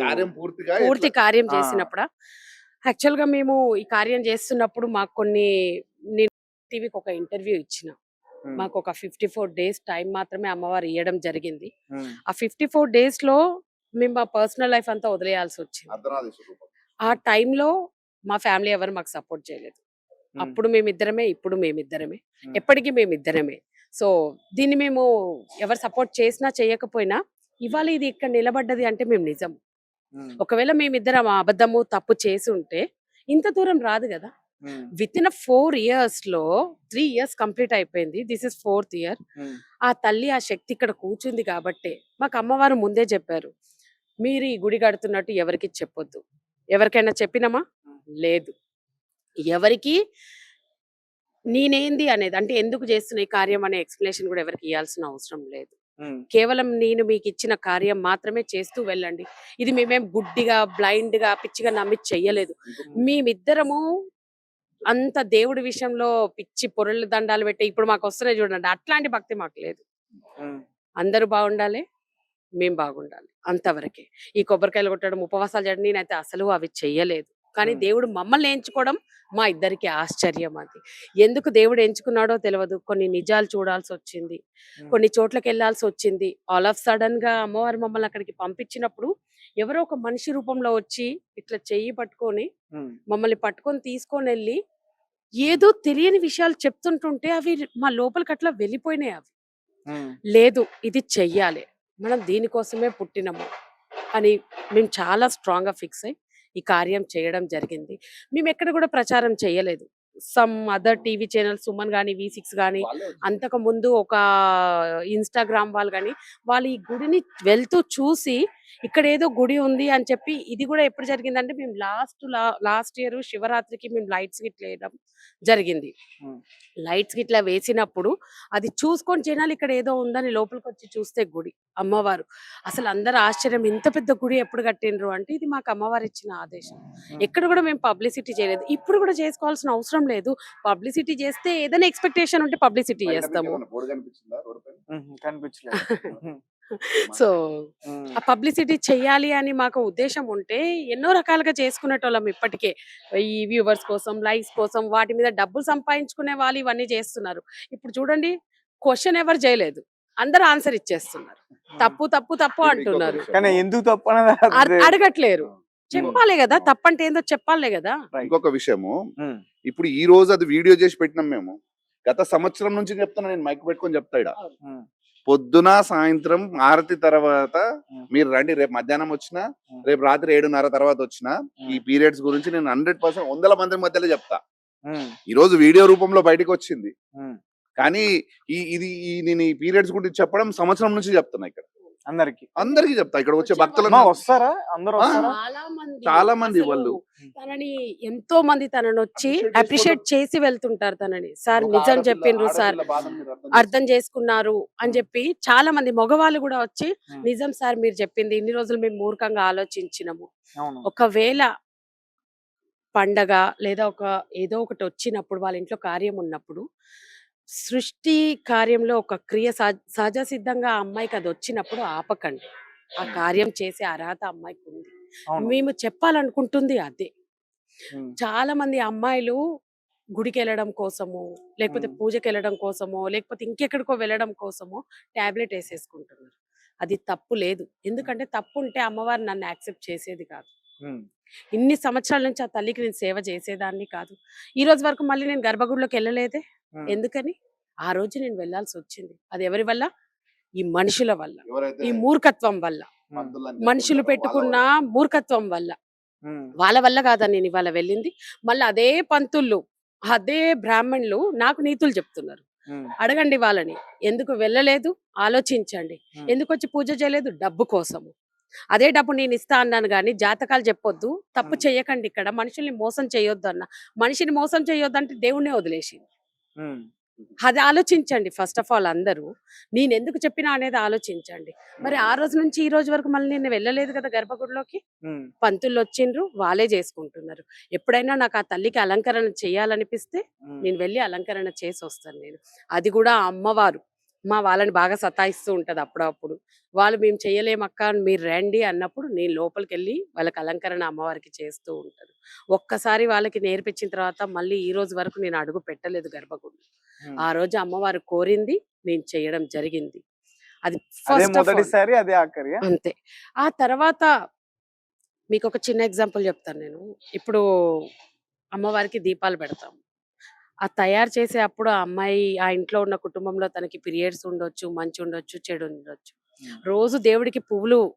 కార్యం పూర్తి కార్యం చేసినప్పుడా? యాక్చువల్ గా మేము ఈ కార్యం చేస్తున్నప్పుడు మాకు నేను టీవీకి ఒక ఇంటర్వ్యూ ఇచ్చిన. మాకు ఒక 54 డేస్ టైం మాత్రమే అమ్మవారు ఇవ్వడం జరిగింది. ఆ 54 డేస్ లో మేము మా పర్సనల్ లైఫ్ అంతా వదిలేయాల్సి వచ్చింది. ఆ టైంలో మా ఫ్యామిలీ ఎవరు మాకు సపోర్ట్ చేయలేదు. అప్పుడు మేమిద్దరమే, ఇప్పుడు మేమిద్దరమే, ఎప్పటికీ మేమిద్దరమే. సో దీన్ని మేము ఎవరు సపోర్ట్ చేసినా చేయకపోయినా ఇవాళ ఇది ఇక్కడ నిలబడ్డది అంటే మేము నిజం. ఒకవేళ మేమిద్దరం అబద్ధము తప్పు చేసి ఉంటే ఇంత దూరం రాదు కదా. విత్ ఇన్ 4 years లో 3 years కంప్లీట్ అయిపోయింది. This is 4th year. ఆ తల్లి ఆ శక్తి ఇక్కడ కూర్చుంది కాబట్టే మాకు అమ్మవారు ముందే చెప్పారు, మీరు ఈ గుడి కడుతున్నట్టు ఎవరికి చెప్పొద్దు. ఎవరికైనా చెప్పినామా? లేదు. ఎవరికి నేనేంది అనేది, అంటే ఎందుకు చేస్తున్న ఈ కార్యం అనే ఎక్స్ప్లెనేషన్ కూడా ఎవరికి ఇవ్వాల్సిన అవసరం లేదు. కేవలం నేను మీకు ఇచ్చిన కార్యం మాత్రమే చేస్తూ వెళ్ళండి. ఇది మేమేం గుడ్డిగా బ్లైండ్ గా పిచ్చిగా నమ్మి చెయ్యలేదు. మేమిద్దరము అంత దేవుడి విషయంలో పిచ్చి పొరలు దండాలు పెట్టి ఇప్పుడు మాకు వస్తున్నాయి చూడండి, అట్లాంటి భక్తి మాకు లేదు. అందరూ బాగుండాలి, మేం బాగుండాలి, అంతవరకే. ఈ కొబ్బరికాయలు కొట్టడం, ఉపవాసాలు చేయడం నేనైతే అసలు అవి చెయ్యలేదు. కానీ దేవుడు మమ్మల్ని ఎంచుకోవడం మా ఇద్దరికి ఆశ్చర్యం. అది ఎందుకు దేవుడు ఎంచుకున్నాడో తెలియదు. కొన్ని నిజాలు చూడాల్సి వచ్చింది, కొన్ని చోట్లకి వెళ్ళాల్సి వచ్చింది. ఆల్ ఆఫ్ సడన్ గా అమ్మవారు మమ్మల్ని అక్కడికి పంపించినప్పుడు ఎవరో ఒక మనిషి రూపంలో వచ్చి ఇట్లా చెయ్యి పట్టుకొని మమ్మల్ని పట్టుకొని తీసుకొని వెళ్ళి ఏదో తెలియని విషయాలు చెప్తుంటుంటే అవి మా లోపలికి అట్లా వెళ్ళిపోయినాయి. అవి లేదు, ఇది చెయ్యాలి, మనం దీనికోసమే పుట్టినము అని మేము చాలా స్ట్రాంగ్ గా ఫిక్స్ అయ్యి ఈ కార్యం చేయడం జరిగింది. మేము ఎక్కడ కూడా ప్రచారం చేయలేదు. Some other TV channel, Suman గానీ, V6 గానీ, అంతకు ముందు ఒక ఇన్స్టాగ్రామ్ వాళ్ళు కానీ, వాళ్ళు ఈ గుడిని వెళ్తూ చూసి ఇక్కడ ఏదో గుడి ఉంది అని చెప్పి, ఇది కూడా ఎప్పుడు జరిగిందంటే మేము లాస్ట్ ఇయర్ శివరాత్రికి మేము లైట్స్ గిట్ల వేయడం జరిగింది. లైట్స్ గిట్లా వేసినప్పుడు అది చూసుకొని జనాలు ఇక్కడ ఏదో ఉందని లోపలికి వచ్చి చూస్తే గుడి అమ్మవారు. అసలు అందరు ఆశ్చర్యం, ఇంత పెద్ద గుడి ఎప్పుడు కట్టిండ్రు అంటే ఇది మాకు అమ్మవారు ఇచ్చిన ఆదేశం. ఎక్కడ కూడా మేము పబ్లిసిటీ చేయలేదు, ఇప్పుడు కూడా చేసుకోవాల్సిన అవసరం లేదు. పబ్లిసిటీ చేస్తే ఏదైనా ఎక్స్పెక్టేషన్ ఉంటే పబ్లిసిటీ చేస్తాము. సో ఆ పబ్లిసిటీ చెయ్యాలి అని మాకు ఉద్దేశం ఉంటే ఎన్నో రకాలుగా చేసుకునేటోళ్ళం. ఇప్పటికే ఈ వ్యూవర్స్ కోసం, లైక్స్ కోసం, వాటి మీద డబ్బులు సంపాదించుకునే వాళ్ళు ఇవన్నీ చేస్తున్నారు. ఇప్పుడు చూడండి, క్వశ్చన్ ఎవరు చేయలేదు, అందరు ఆన్సర్ ఇచ్చేస్తున్నారు. తప్పు తప్పు తప్పు అంటున్నారు, కానీ ఎందుకు తప్పు అడగట్లేరు. చెప్పాలి కదా, తప్పంటే ఏందో చెప్పాలే కదా. ఇంకొక విషయము, ఇప్పుడు ఈ రోజు అది వీడియో చేసి పెట్టినాం మేము. గత సంవత్సరం నుంచి చెప్తున్నా, నేను మైక్ పెట్టుకొని చెప్తా ఇడ, పొద్దున సాయంత్రం ఆరతి తర్వాత మీరు రండి. రేపు మధ్యాహ్నం వచ్చినా, రేపు రాత్రి 7:30 తర్వాత వచ్చినా ఈ పీరియడ్స్ గురించి నేను 100% 100 మంది మధ్యలో చెప్తా. ఈ రోజు వీడియో రూపంలో బయటకు వచ్చింది, కానీ నేను ఈ పీరియడ్స్ గురించి చెప్పడం సంవత్సరం నుంచి చెప్తున్నా. ఇక్కడ అందరికి చెప్తా. ఇక్కడ వచ్చే భక్తులు వస్తారా? అందరూ చాలా మంది వాళ్ళు తనని ఎంతో మంది తనని వచ్చి అప్రిషియేట్ చేసి వెళ్తుంటారు. తనని సార్ నిజం చెప్పిండ్రు సార్, అర్థం చేసుకున్నారు అని చెప్పి చాలా మంది మగవాళ్ళు కూడా వచ్చి నిజం సార్ మీరు చెప్పింది, ఇన్ని రోజులు మేము మూర్ఖంగా ఆలోచించినాము. ఒకవేళ పండగ లేదా ఏదో ఒకటి వచ్చినప్పుడు, వాళ్ళ ఇంట్లో కార్యం ఉన్నప్పుడు, సృష్టి కార్యంలో ఒక క్రియ సహజ సిద్ధంగా ఆ అమ్మాయికి అది వచ్చినప్పుడు ఆపకండి. ఆ కార్యం చేసే అర్హత అమ్మాయికి ఉంది. మేము చెప్పాలనుకుంటుంది అదే. ఉమ్, చాలా మంది అమ్మాయిలు గుడికి వెళ్ళడం కోసము, లేకపోతే ఉమ్, పూజకి వెళ్ళడం కోసమో, లేకపోతే ఇంకెక్కడికో వెళ్ళడం కోసమో టాబ్లెట్ వేసేసుకుంటున్నారు. అది తప్పు లేదు. ఎందుకంటే తప్పు ఉంటే అమ్మవారు నన్ను యాక్సెప్ట్ చేసేది కాదు. ఉమ్, ఇన్ని సంవత్సరాల నుంచి ఆ తల్లికి నేను సేవ చేసేదాన్ని కాదు. ఈ రోజు వరకు మళ్ళీ నేను గర్భగుడిలోకి వెళ్ళలేదే. ఉమ్, ఎందుకని? ఆ రోజు నేను వెళ్ళాల్సి వచ్చింది. అది ఎవరి వల్ల? ఈ మనుషుల వల్ల, ఎవరైతే ఈ మూర్ఖత్వం వల్ల, ఉమ్, పంతులని మనుషులు చెప్పుకుంటారో పెట్టుకున్న వాళ్ళ మూర్ఖత్వం వల్ల. ఉమ్, వాళ్ళ వల్ల కాదా నేను ఇవాళ వెళ్ళింది. మళ్ళీ అదే పంతుళ్ళు, అదే బ్రాహ్మణులు నాకు నీతులు చెప్తున్నారు. ఉమ్, అడగండి వాళ్ళని, ఎందుకు వెళ్ళలేదు ఆలోచించండి. ఉమ్, ఎందుకు వచ్చి పూజ చేయలేదు? డబ్బు కోసము. అదే డబ్బు నేను ఇస్తా అన్నాను కానీ జాతకాలు చెప్పొద్దు, తప్పు ఉమ్, చేయకండి, ఇక్కడ మనుషుల్ని మోసం చేయొద్దు అన్న. మనిషిని మోసం చేయొద్దు అంటే దేవుణ్ణే వదిలేసి ఉమ్, అది ఆలోచించండి. ఫస్ట్ ఆఫ్ ఆల్ అందరూ నేను ఎందుకు చెప్పినా అనేది ఆలోచించండి. మరి ఆ రోజు నుంచి ఈ రోజు వరకు మళ్ళీ నేను వెళ్ళలేదు కదా గర్భగుడిలోకి. ఉమ్, పంతులు వచ్చిండ్రు, వాళ్ళే చేసుకుంటున్నారు. ఎప్పుడైనా నాకు ఆ తల్లికి అలంకరణ చేయాలనిపిస్తే ఉమ్, నేను వెళ్ళి అలంకరణ చేసి వస్తాను నేను. అది కూడా ఆ అమ్మవారు వాళ్ళని బాగా సతాయిస్తూ ఉంటది అప్పుడప్పుడు. వాళ్ళు మేము చేయలేమక్క మీరు రండి అన్నప్పుడు నేను లోపలికి వెళ్ళి వాళ్ళకి అలంకరణ అమ్మవారికి చేస్తూ ఉంటాను. ఒక్కసారి వాళ్ళకి నేర్పించిన తర్వాత మళ్ళీ ఈ రోజు వరకు నేను అడుగు పెట్టలేదు గర్భగుడి. ఉమ్. ఆ రోజు అమ్మవారు కోరింది, నేను చేయడం జరిగింది. అది అదే ఫస్ట్ ఆఫ్ ఆల్ మొదటిసారి, అదే ఆఖరియా? అంతే. ఆ తర్వాత మీకు ఒక చిన్న ఎగ్జాంపుల్ చెప్తాను నేను. ఇప్పుడు అమ్మవారికి దీపాలు పెడతాం. ఆ తయారు చేసే అప్పుడు ఆ అమ్మాయి ఆ ఇంట్లో ఉన్న కుటుంబంలో తనకి పీరియడ్స్ ఉండొచ్చు, మంచి ఉండొచ్చు, చెడు ఉండొచ్చు. ఉమ్, రోజు దేవుడికి పువ్వులు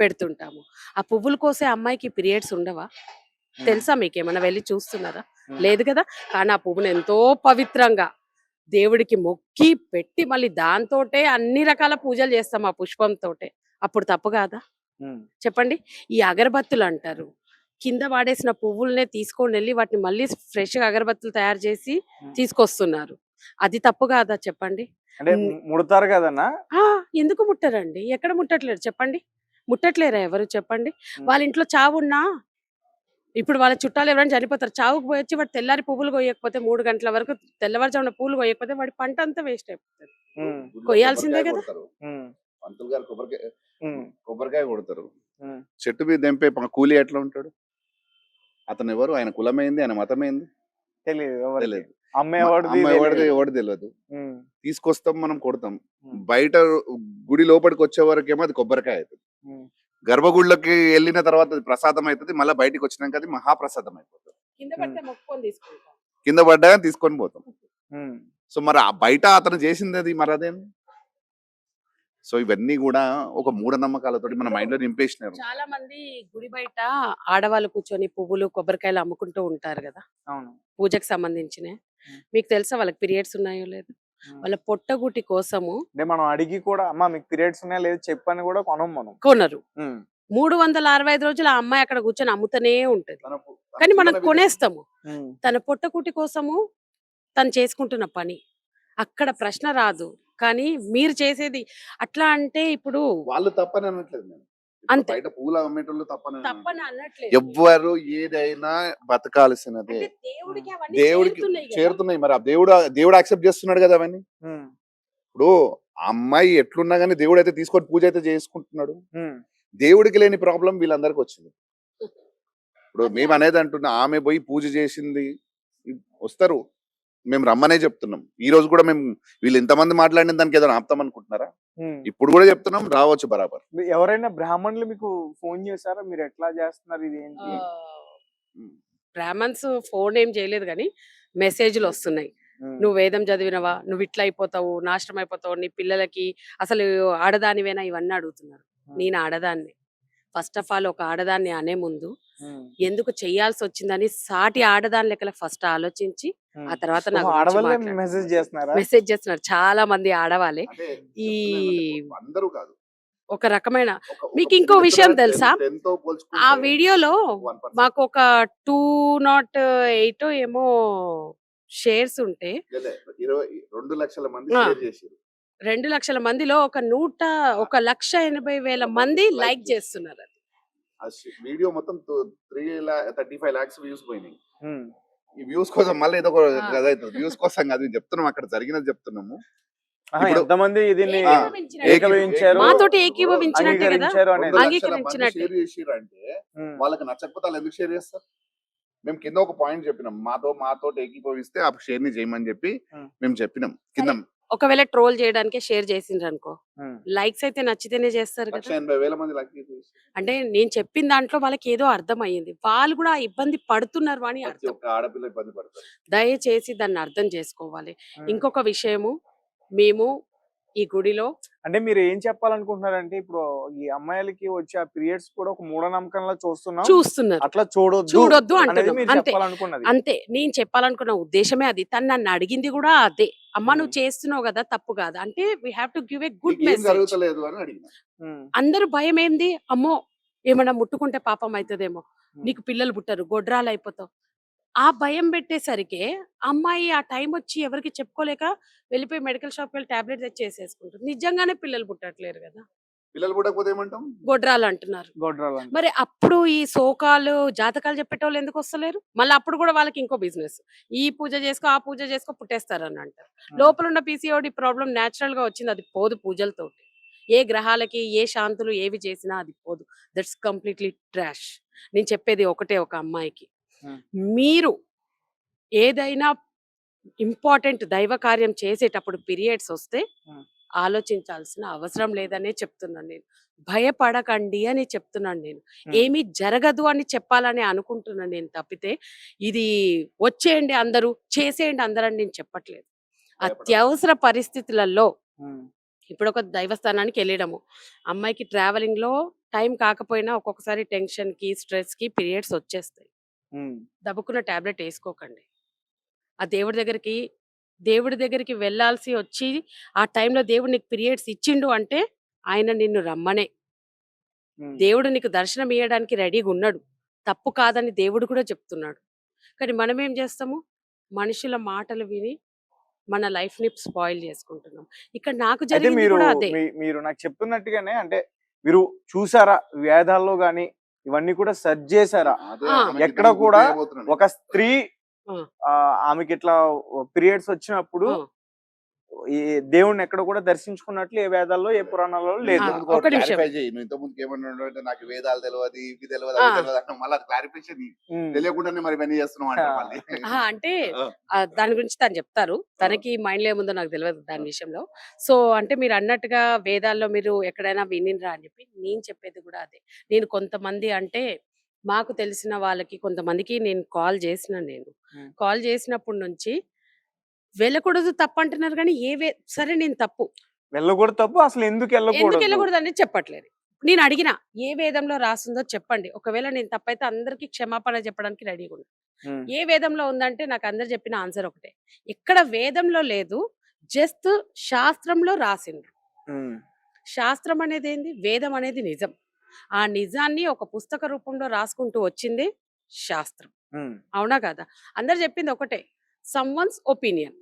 పెడుతుంటాము. ఆ పువ్వులు కోసే అమ్మాయికి పీరియడ్స్ ఉండవా? ఉమ్, తెలుసా మీకేమన్నా? వెళ్ళి చూస్తున్నారా? ఉమ్, లేదు కదా. కానీ ఆ పువ్వును ఎంతో పవిత్రంగా దేవుడికి మొక్కి పెట్టి మళ్ళీ దాంతోటే అన్ని రకాల పూజలు చేస్తాం ఆ పుష్పంతోటే. అప్పుడు తప్పు కాదా? ఉమ్, చెప్పండి. ఈ అగరబత్తులు అంటారు. కింద వాడేసిన పువ్వులనే తీసుకొని వెళ్ళి వాటిని మళ్ళీ ఫ్రెష్‌గా అగరబత్తులు తయారు చేసి ఉమ్. తీసుకొస్తున్నారు. అది తప్పు కాదా చెప్పండి? అంటే హ్మ్. ముడతారు కదన్నా. ఆ! ఎందుకు ముట్టరండి? ఎక్కడ ముట్టట్లేరు చెప్పండి? ముట్టట్లేరా ఎవరు చెప్పండి? ఉమ్, వాళ్ళ ఇంట్లో చావున్నా ఇప్పుడు వాళ్ళ చుట్టాలు ఎవరైనా చనిపోతారు. చావుకు పోయొచ్చి వాడు తెల్లారి పువ్వులు కొయ్యకపోతే 3 గంటల వరకు తెల్లవారుజామున పూలు కొయ్యకపోతే వాడి పంట అంతా వేస్ట్ అయిపోతది. ఉమ్, గుడిలో కొయ్యాల్సిందే కొబ్బరికాయ కదా! కొడతారు. ఉమ్, పంతులు గారు కొబ్బరికాయ ఉమ్, కొబ్బరికాయ కొడతారు. ఉమ్. చెట్టు మీద తెంపే కూలి ఎట్లా ఉంటాడు? అతను ఎవరు? ఆయన కులమైంది, ఆయన మతమైంది తెలియదు ఎవరికి. తెలియదు. అమ్మ ఎవరిది అమ్మ ఎవరిది తెలియదు. ఎవరు తెలియదు. ఉమ్, తీసుకొస్తాం, మనం కొడతాం. ఉమ్, బయట గుడి లోపలికి వచ్చే వరకేమో అది కొబ్బరికాయ అవుతుంది. ఉమ్, గర్భగుడిలోకి వెళ్ళిన తర్వాత అది ప్రసాదం అవుతుంది. మళ్ళీ బయటికి వచ్చినాక అది మహాప్రసాదం అయిపోతుంది. కింద పడితే మొక్కుకొని తీసుకుంటాం. కింద పడ్డాక తీసుకొని పోతాం. ఉమ్, సో మరి ఆ బయట అతను చేసింది అది మరి అదేంది? సో ఇవన్నీ కూడా ఒక మూఢనమ్మకాలతోటి మన మైండ్ లో నింపేసినారు. చాలా మంది గుడి బయట ఆడవాళ్ళు కూర్చొని పువ్వులు, కొబ్బరికాయలు అమ్ముకుంటూ ఉంటారు కదా! అవును. పూజకి సంబంధించినయి. ఉమ్, మీకు తెలుసా వాళ్ళకి పీరియడ్స్ ఉన్నాయో లేదో? ఉమ్. వాళ్ళ పొట్టగుటి కోసము అంటే మనం అడిగి కూడా అమ్మ మీకు పీరియడ్స్ ఉన్నాయా లేదు చెప్పని కూడా కొనం మనం. కొనరు. ఉమ్, 365 రోజులు ఆ అమ్మాయి అక్కడ కూర్చొని అమ్ముతూనే ఉంటది. తన కానీ మనం జీవన విధానం. కొనేస్తాము. ఉమ్, తన పొట్టకుటి కోసము తను చేసుకుంటున్న పని. అక్కడ ప్రశ్న రాదు. కానీ మీరు చేసేది అట్లా అంటే ఇప్పుడు వాళ్ళు తప్పని అనట్లేదు నేను. ఇప్పుడు అంతే. బయట పూలు అమ్మేటోళ్ళు తప్పని తప్పని అనట్లేదు. ఎవ్వరు ఏదైనా బతకాల్సినదే. అంటే దేవుడికి అవన్నీ దేవుడికి చేరుతున్నాయి కదా! చేరుతున్నాయి. మరి ఆ దేవుడు యాక్సెప్ట్ చేస్తున్నాడు కదా అవన్నీ. ఉమ్, ఇప్పుడు ఆ అమ్మాయి ఎట్లున్నా గానీ దేవుడు అయితే తీసుకొని పూజ అయితే చేసుకుంటున్నాడు. ఉమ్, దేవుడికి లేని ప్రాబ్లం వీళ్ళందరికి వచ్చింది. ఇప్పుడు అదే మేము అనేది అంటున్నా, ఆమె పోయి పూజ చేసింది, వస్తారు, మేము రమ్మనే చెప్తున్నాం. ఈ రోజు కూడా మేము వీళ్ళు ఇంతమంది మాట్లాడిన దానికి ఏదైనా ఆపుతాం అనుకుంటున్నారా? ఉమ్. ఇప్పుడు కూడా చెప్తున్నాం, రావచ్చు బరాబర్. ఎవరైనా బ్రాహ్మణులు మీకు ఫోన్ చేశారా మీరు ఎట్లా చేస్తున్నారు ఇది ఏంటి? బ్రాహ్మణ్స్ ఫోన్ ఏం చేయలేదు కానీ మెసేజ్లు వస్తున్నాయి. ఉమ్, నువ్వు వేదం చదివినవా, నువ్వు ఇట్లా అయిపోతావు, నాశనం అయిపోతావు, నీ పిల్లలకి అసలు ఆడదానివేనా, ఇవన్నీ అడుగుతున్నారు. నేను ఆడదాన్ని. ఫస్ట్ ఆఫ్ ఆల్ ఒక ఆడదాన్ని అనే ముందు ఉమ్, ఎందుకు చెయ్యాల్సి వచ్చిందని సాటి ఆడదాని లెక్కల ఫస్ట్ ఆలోచించి ఉమ్. ఆ తర్వాత నా ఓహో, గురించి ఆడవాళ్ళే మాట్లాడు. మెసేజ్ చేస్తున్నారా? మెసేజ్ చేస్తున్నారు చాలా మంది ఆడవాళ్ళే. అంటే ఈ అందరూ కాదు, ఒక రకమైన ఒక మీకు ఇంకో విషయం తెలుసా? 10 తో ఆ పోల్చుకుంటే వీడియోలో 1%. మాకు ఒక 208 ఏమో షేర్స్ ఉంటే 2 లక్షల మంది ఆ. షేర్ చేశారు. 2 లక్షల మందిలో ఒక 1,80,000 మంది లైక్ చేస్తున్నారు. అది ఆ వీడియో మొత్తం 35 lakhs వ్యూస్ పోయినాయి. ఉమ్, ఈ వ్యూస్ కోసం మళ్ళీ ఏదో ఒక ఆ. కథ అవుతుంది. వ్యూస్ కోసం కాదు, ఇది చెప్తున్నాం, అక్కడ జరిగినది చెప్తున్నాము. ఆహా, ఇప్పుడు ఎంతమంది దీన్ని ఏకీభవించినట్టే. ఏకీభవించారు, మాతోటి ఏకీభవించినట్టే కదా. అంగీకరించారు అనేది. 2 లక్షల మంది అంగీకరించినట్టే. షేర్ చేసిర్రు అంటే ఉమ్, వాళ్ళకి నచ్చకపోతే వాళ్ళు ఎందుకు షేర్ చేస్తారు? మేము కింద ఒక పాయింట్ చెప్పినాం, మాతో ఏకీభవిస్తే ఆ షేర్ ని చేయమని చెప్పి Hmm. మేము చెప్పినాం కింద. ఒకవేళ ట్రోల్ చేయడానికే షేర్ చేసిండ్రు అనుకో, ఉమ్, లైక్స్ అయితే నచ్చితేనే చేస్తారు కదా. 1,80,000 మంది లక్కీ అంటే నేను చెప్పిన దాంట్లో వాళ్ళకి ఏదో అర్థం అయ్యింది, వాళ్ళు కూడా ఆ ఇబ్బంది పడుతున్నారు అని ప్రతి అర్థం. ఒక్క ఆడపిల్ల ఇబ్బంది పడతారు. దయచేసి దాన్ని అర్థం చేసుకోవాలి. ఉమ్. ఇంకొక విషయము, మేము ఈ గుడిలో అంటే మీరు ఏం చెప్పాలనుకుంటున్నారంటే ఇప్పుడు ఈ అమ్మాయిలకి వచ్చే ఆ పీరియడ్స్ కూడా ఒక మూఢనమ్మకంలా చూస్తున్నాం, చూస్తున్నారు, అట్లా చూడొద్దు చూడొద్దు అనేది అంటున్నాం. మీరు అంతే చెప్పాలనుకున్నది. అంతే నేను చెప్పాలనుకున్న ఉద్దేశమే అది. తను నన్ను అడిగింది కూడా అదే, అమ్మ ఉమ్. నువ్వు చేస్తున్నావు కదా తప్పు కాదు అంటే, we have to give a good నీకు ఏం మెసేజ్. జరుగుతలేదు అని అడిగిన. ఉమ్, అందరూ భయం ఏంది, అమ్మో ఏమన్నా ముట్టుకుంటే పాపం అవుతుందేమో, ఉమ్, నీకు పిల్లలు పుట్టరు, గొడ్రాలు అయిపోతావు, ఆ భయం పెట్టేసరికి అమ్మాయి ఆ టైం వచ్చి ఎవరికి చెప్పుకోలేక వెళ్ళిపోయి మెడికల్ షాప్కి వెళ్ళి టాబ్లెట్ తెచ్చి వేసేసుకుంటారు. నిజంగానే పిల్లలు పుట్టట్లేరు కదా, పిల్లలు పుట్టకపోతే ఏమంటాం? గొడ్రాలు అంటున్నారు. గొడ్రాలు అంటారు. మరి అప్పుడు ఈ శోకాలు జాతకాలు చెప్పేటోళ్ళు ఎందుకు వస్తలేరు? మళ్ళీ అప్పుడు కూడా వాళ్ళకి ఇంకో బిజినెస్, ఈ పూజ చేసుకో ఆ పూజ చేసుకో పుట్టేస్తారని అంటారు. లోపల ఉన్న పీసీఓడి ప్రాబ్లం న్యాచురల్ గా వచ్చింది, అది పోదు పూజలతోటి. ఏ గ్రహాలకి ఏ శాంతులు ఏవి చేసినా అది పోదు. That's completely trash. నేను చెప్పేది ఒకటే ఒక అమ్మాయికి, Hmm. మీరు ఏదైనా ఇంపార్టెంట్ దైవ కార్యం చేసేటప్పుడు పీరియడ్స్ వస్తే Hmm. ఆలోచించాల్సిన అవసరం లేదనే చెప్తున్నాను నేను. భయపడకండి అని చెప్తున్నాను నేను. Hmm. ఏమీ జరగదు అని చెప్పాలని అనుకుంటున్నాను నేను తప్పితే, ఇది వచ్చేయండి అందరూ చేసేయండి అందరూ అని నేను చెప్పట్లేదు. అత్యవసర పరిస్థితులలో ఉమ్, ఇప్పుడు ఒక దైవస్థానానికి వెళ్ళడము, అమ్మాయికి ట్రావెలింగ్ లో టైం కాకపోయినా ఒక్కొక్కసారి టెన్షన్ కి స్ట్రెస్ కి పీరియడ్స్ వచ్చేస్తాయి. ఉమ్, దబ్బుకున్న టాబ్లెట్ వేసుకోకండి. ఆ దేవుడి దగ్గరికి వెళ్ళాల్సి వచ్చి ఆ టైంలో దేవుడు నీకు పీరియడ్స్ ఇచ్చిండు అంటే ఆయన నిన్ను రమ్మనే. ఉమ్. దేవుడు నీకు దర్శనం ఇవ్వడానికి రెడీగా ఉన్నాడు, తప్పు కాదని దేవుడు కూడా చెప్తున్నాడు. కానీ మనం ఏం చేస్తాము, మనుషుల మాటలు విని మన లైఫ్ ని స్పాయిల్ చేసుకుంటున్నాం. ఇక్కడ నాకు అయితే జరిగింది మీరు కూడా అదే. మీరు నాకు చెప్తున్నట్టుగానే అంటే మీరు చూసారా వేదాల్లో గాని ఇవన్నీ కూడా సెర్చ్ చేశారా? అదే ఆ. ఆమెకి ఎక్కడ దాన్ని కూడా గుర్తుచేయబోతున్నాను. ఒక స్త్రీ ఆ. ఆమెకి ఇట్లా పీరియడ్స్ వచ్చినప్పుడు ఆ. ఈ దేవుణ్ణి ఎక్కడ కూడా దర్శించుకున్నట్లు ఏ వేదాల్లో ఏ పురాణాల్లో లేదు. ఆ. ఇంతకుముందు ఒక నిమిషం. clarify చేయి. నువ్వు ఇంతకుముందు ఏమన్నాడు అంటే నాకు వేదాలు తెలియదు, ఇవి తెలియదు, ఆ. అవి తెలియదు అంటే మళ్ళీ క్లారిఫికేషన్ ఉమ్, తెలియకుండానే మరి ఇవన్నీ చేస్తున్నాం అంటారు ఆ. మళ్ళీ. అంటే ఆ. దాని గురించి తను చెప్తారు, తనకి మైండ్ లో ఏముందో నాకు తెలియదు దాని విషయంలో. సో అంటే మీరు అన్నట్టుగా వేదాల్లో మీరు ఎక్కడైనా వినినరా అని చెప్పి నేను చెప్పేది కూడా అదే. నేను కొంతమంది అంటే మాకు తెలిసిన వాళ్ళకి కొంతమందికి నేను కాల్ చేసిన, నేను ఉమ్, కాల్ చేసినప్పటి నుంచి వెళ్ళకూడదు తప్పు అంటున్నారు, కానీ సరే నేను తప్పు వెళ్ళకూడదు తప్పు, అసలు ఎందుకు ఎందుకు వెళ్ళకూడదు? వెళ్ళకూడదు అనేది చెప్పట్లేదు. నేను అడిగిన ఏ వేదంలో రాసిందో చెప్పండి, ఒకవేళ నేను తప్పైతే అందరికీ క్షమాపణ చెప్పడానికి రెడీగా ఉన్నా. ఉమ్, ఏ వేదంలో ఉందంటే నాకు అందరు చెప్పిన ఆన్సర్ ఒకటే, ఎక్కడ వేదంలో లేదు, జస్ట్ శాస్త్రంలో రాసిండ్రు. ఉమ్, శాస్త్రం అనేది ఏంది, వేదం అనేది నిజం. ఆ నిజాన్ని ఒక పుస్తక రూపంలో రాసుకుంటూ వచ్చింది శాస్త్రం. ఉమ్, అవునా కదా? అందరు చెప్పింది ఒకటే, సమ్వన్స్ ఒపీనియన్,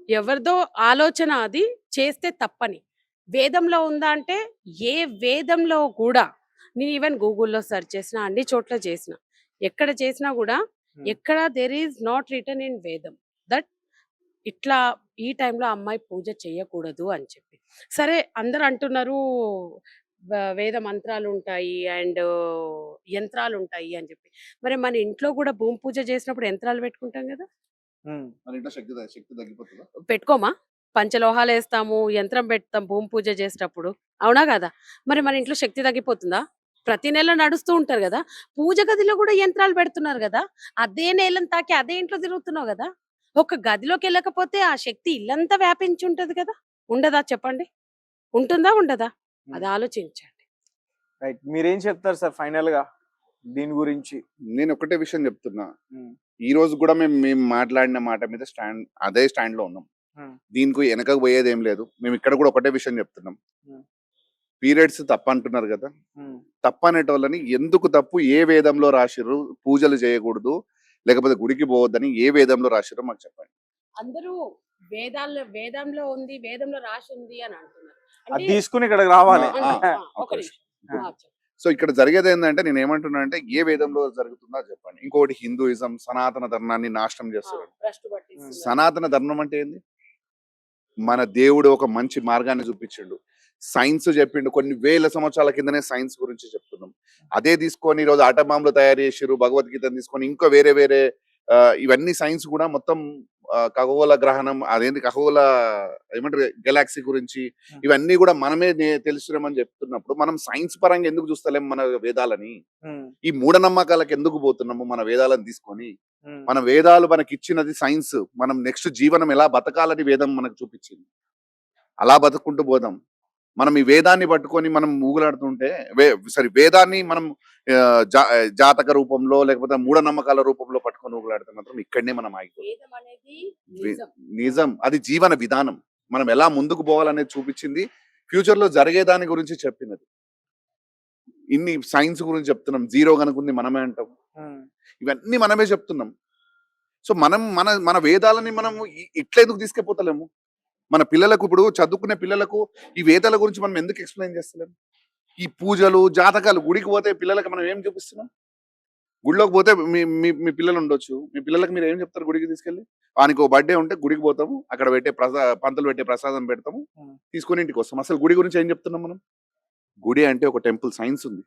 ఎవరిదో ఆలోచన అది చేస్తే తప్పని. వేదంలో ఉందా అంటే ఏ వేదంలో కూడా, నేను ఈవెన్ గూగుల్లో సెర్చ్ చేసిన, అన్ని చోట్ల చేసిన, ఎక్కడ చేసినా కూడా ఉమ్. ఎక్కడ there is not return in వేదం దట్ ఇట్లా ఈ టైంలో అమ్మాయి పూజ చేయకూడదు అని చెప్పి. సరే అందరు అంటున్నారు వేద మంత్రాలు ఉంటాయి అండ్ యంత్రాలు ఉంటాయి అని చెప్పి. మరి మన ఇంట్లో కూడా భూమి పూజ చేసినప్పుడు యంత్రాలు పెట్టుకుంటాం కదా, ఉమ్, మరి ఇంట్లో శక్తి తగ్గిపోతుందా? పెట్టుకోమా? పంచలోహాలు వేస్తాము, యంత్రం పెడతాం భూమి పూజ చేసేటప్పుడు, అవునా కదా? మరి మన ఇంట్లో శక్తి తగ్గిపోతుందా? ప్రతి నెల నడుస్తూ ఉంటారు కదా, పూజ గదిలో కూడా యంత్రాలు పెడుతున్నారు కదా, అదే నేలను తాకి అదే ఇంట్లో తిరుగుతున్నావు కదా, ఒక గదిలోకి వెళ్ళకపోతే ఆ శక్తి ఇల్లంతా వ్యాపించి ఉంటది కదా, ఉండదా చెప్పండి? ఉంటుందా ఉండదా? అది ఆలోచించండి. రైట్. మీరేం చెప్తారు సార్ ఫైనల్ గా దీని గురించి? నేను ఒకటే విషయం చెప్తున్నా, ఉమ్, ఈ రోజు కూడా మేము మాట్లాడిన మాట మీద అదే స్టాండ్ లో ఉన్నాం. ఉమ్, దీనికి వెనకకు పోయేది ఏం లేదు. మేము ఇక్కడ కూడా ఒకటే విషయం చెప్తున్నాం, ఉమ్, పీరియడ్స్ తప్పు అంటున్నారు కదా, ఉమ్, తప్పు అనేటోళ్ళని ఎందుకు తప్పు, ఏ వేదంలో రాసిర్రు పూజలు చేయకూడదు లేకపోతే గుడికి పోవద్దని ఏ వేదంలో రాసిర్రో మాకు చెప్పండి. అందరూ వేదంలో ఉంది, వేదంలో రాసి ఉంది అని అంటున్నారు. అది అంటే తీసుకుని ఇక్కడికి రావాలి. ఆ, ఒక నిమిషం. చెప్పు. సో ఇక్కడ జరిగేది ఏంటంటే నేను ఏమంటున్నా అంటే ఏ వేదంలో జరుగుతుందో అది చెప్పండి. ఇంకోటి హిందూయిజం సనాతన ధర్మాన్ని నాశనం చేస్తారు. భ్రష్టు పట్టిస్తున్నారు. సనాతన ధర్మం అంటే ఏంది? మన దేవుడు ఒక మంచి మార్గాన్ని చూపించిండు. సైన్స్ చెప్పిండు, కొన్ని వేల సంవత్సరాల కిందనే సైన్స్ గురించి చెప్తున్నాం. అదే తీసుకొని ఈరోజు ఆటం బాంబులు తయారు చేసిర్రు, భగవద్గీతను తీసుకొని ఇంకా వేరే వేరే ఇవన్నీ సైన్స్ కూడా మొత్తం ఖగోళ గ్రహణం అదేంటి ఖగోళ ఏమంటారు గెలాక్సీ గురించి ఇవన్నీ కూడా మనమే తెలుస్తున్నామని చెప్తున్నప్పుడు మనం సైన్స్ పరంగా ఎందుకు చూస్తలేం మన వేదాలని? ఈ మూఢనమ్మకాలకు ఎందుకు పోతున్నాము మన వేదాలను తీసుకొని? మన వేదాలు మనకి ఇచ్చినది సైన్స్, మనం నెక్స్ట్ జీవనం ఎలా బతకాలని వేదం మనకు చూపించింది. అలా బతుకుంటూ పోదాం. మనం ఈ వేదాన్ని పట్టుకొని మనం ఊగులాడుతుంటే వేదాన్ని మనం జాతక రూపంలో లేకపోతే మూఢనమ్మకాల రూపంలో పట్టుకొని ఊగులాడితే మాత్రం ఇక్కడనే మనం ఆగిపోతాం. వేదం అనేది నిజం. నిజం, అది జీవన విధానం, మనం ఎలా ముందుకు పోవాలనేది చూపించింది, ఫ్యూచర్ లో జరిగేదాని గురించి చెప్పినది. ఇన్ని సైన్స్ గురించి చెప్తున్నాం, జీరో కనుకుంది మనమే అంటాం, ఇవన్నీ మనమే చెప్తున్నాం. సో మనం మన మన వేదాలని మనం ఇట్లెందుకు తీసుకెళ్ళిపోతలేము? మన పిల్లలకు, ఇప్పుడు చదువుకునే పిల్లలకు ఈ వేదాల గురించి మనం ఎందుకు ఎక్స్ప్లెయిన్ చేస్తలేము? ఈ పూజలు జాతకాలు, గుడికి పోతే పిల్లలకు మనం ఏం చూపిస్తున్నాం? గుడిలోకి పోతే మీ పిల్లలు ఉండొచ్చు, మీ పిల్లలకు మీరు ఏం చెప్తారు? గుడికి తీసుకెళ్ళి వానికి ఒక బర్త్డే ఉంటే గుడికి పోతాము, అక్కడ పెట్టే పంతులు పెట్టే ప్రసాదం పెడతాము, తీసుకొని ఇంటికి వస్తాం. అసలు గుడి గురించి ఏం చెప్తున్నాం మనం? గుడి అంటే ఒక టెంపుల్, సైన్స్ ఉంది,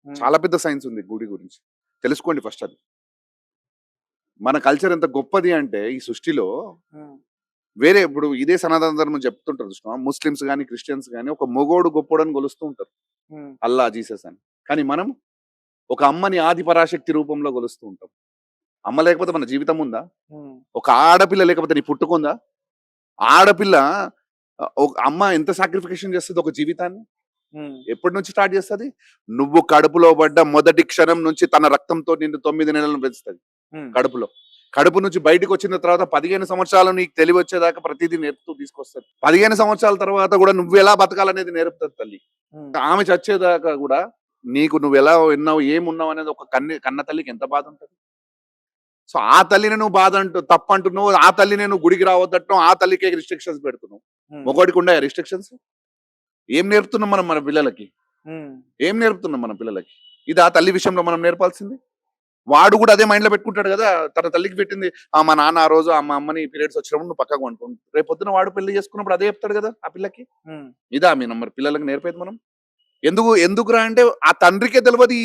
చాలా పెద్ద సైన్స్ ఉంది గుడి గురించి, తెలుసుకోండి ఫస్ట్. అది మన కల్చర్ ఎంత గొప్పది అంటే ఈ సృష్టిలో వేరే, ఇప్పుడు ఇదే సనాతన ధర్మం చెప్తుంటారు చూసినా, ముస్లిమ్స్ కానీ క్రిస్టియన్స్ కానీ ఒక మొగోడు గొప్పోడని కొలుస్తూ ఉంటారు, అల్లా జీసస్ అని. కానీ మనం ఒక అమ్మని ఆది పరాశక్తి రూపంలో కొలుస్తూ ఉంటాం. అమ్మ లేకపోతే మన జీవితం ఉందా? ఒక ఆడపిల్ల లేకపోతే నీ పుట్టుకుందా? ఆడపిల్ల ఒక అమ్మ ఎంత సాక్రిఫికేషన్ చేస్తుంది ఒక జీవితాన్ని? ఎప్పటి నుంచి స్టార్ట్ చేస్తుంది? నువ్వు కడుపులో పడ్డ మొదటి క్షణం నుంచి తన రక్తంతో నిన్ను 9 నెలలను పెంచుతుంది కడుపులో. కడుపు నుంచి బయటకు వచ్చిన తర్వాత 15 సంవత్సరాలు నీకు తెలివి వచ్చేదాకా ప్రతిదీ నేర్పుతూ తీసుకొస్తుంది. 15 సంవత్సరాల తర్వాత కూడా నువ్వు ఎలా బతకాలనేది నేర్పుతుంది తల్లి. ఆమె చచ్చేదాకా కూడా నీకు నువ్వు ఎలా ఉన్నావు, ఏమున్నావు అనేది ఒక కన్న తల్లికి ఎంత బాధ ఉంటుంది. సో ఆ తల్లిని నువ్వు బాధ తప్పు అంటున్నావు, ఆ తల్లిని నువ్వు గుడికి రావద్దంటున్నావు, ఆ తల్లికే రిస్ట్రిక్షన్స్ పెడుతున్నావు. ఒకటికి ఉండే రిస్ట్రిక్షన్స్ ఏం నేర్పుతున్నాం మనం మన పిల్లలకి? ఏం నేర్పుతున్నాం మన పిల్లలకి? ఇది ఆ తల్లి విషయంలో మనం నేర్పాల్సింది. వాడు కూడా అదే మైండ్ లో పెట్టుకుంటాడు కదా, తన తల్లికి పెట్టింది మా నాన్న ఆ రోజు మా అమ్మని పీరియడ్స్ వచ్చినప్పుడు నువ్వు పక్కకు అనుకో, రేపు పొద్దున వాడు పెళ్లి చేసుకున్నప్పుడు అదే చెప్తాడు కదా ఆ పిల్లకి. ఇదా మీ నంబర్ పిల్లలకి నేర్పేది మనం? ఎందుకురా అంటే ఆ తండ్రికే తెలియదు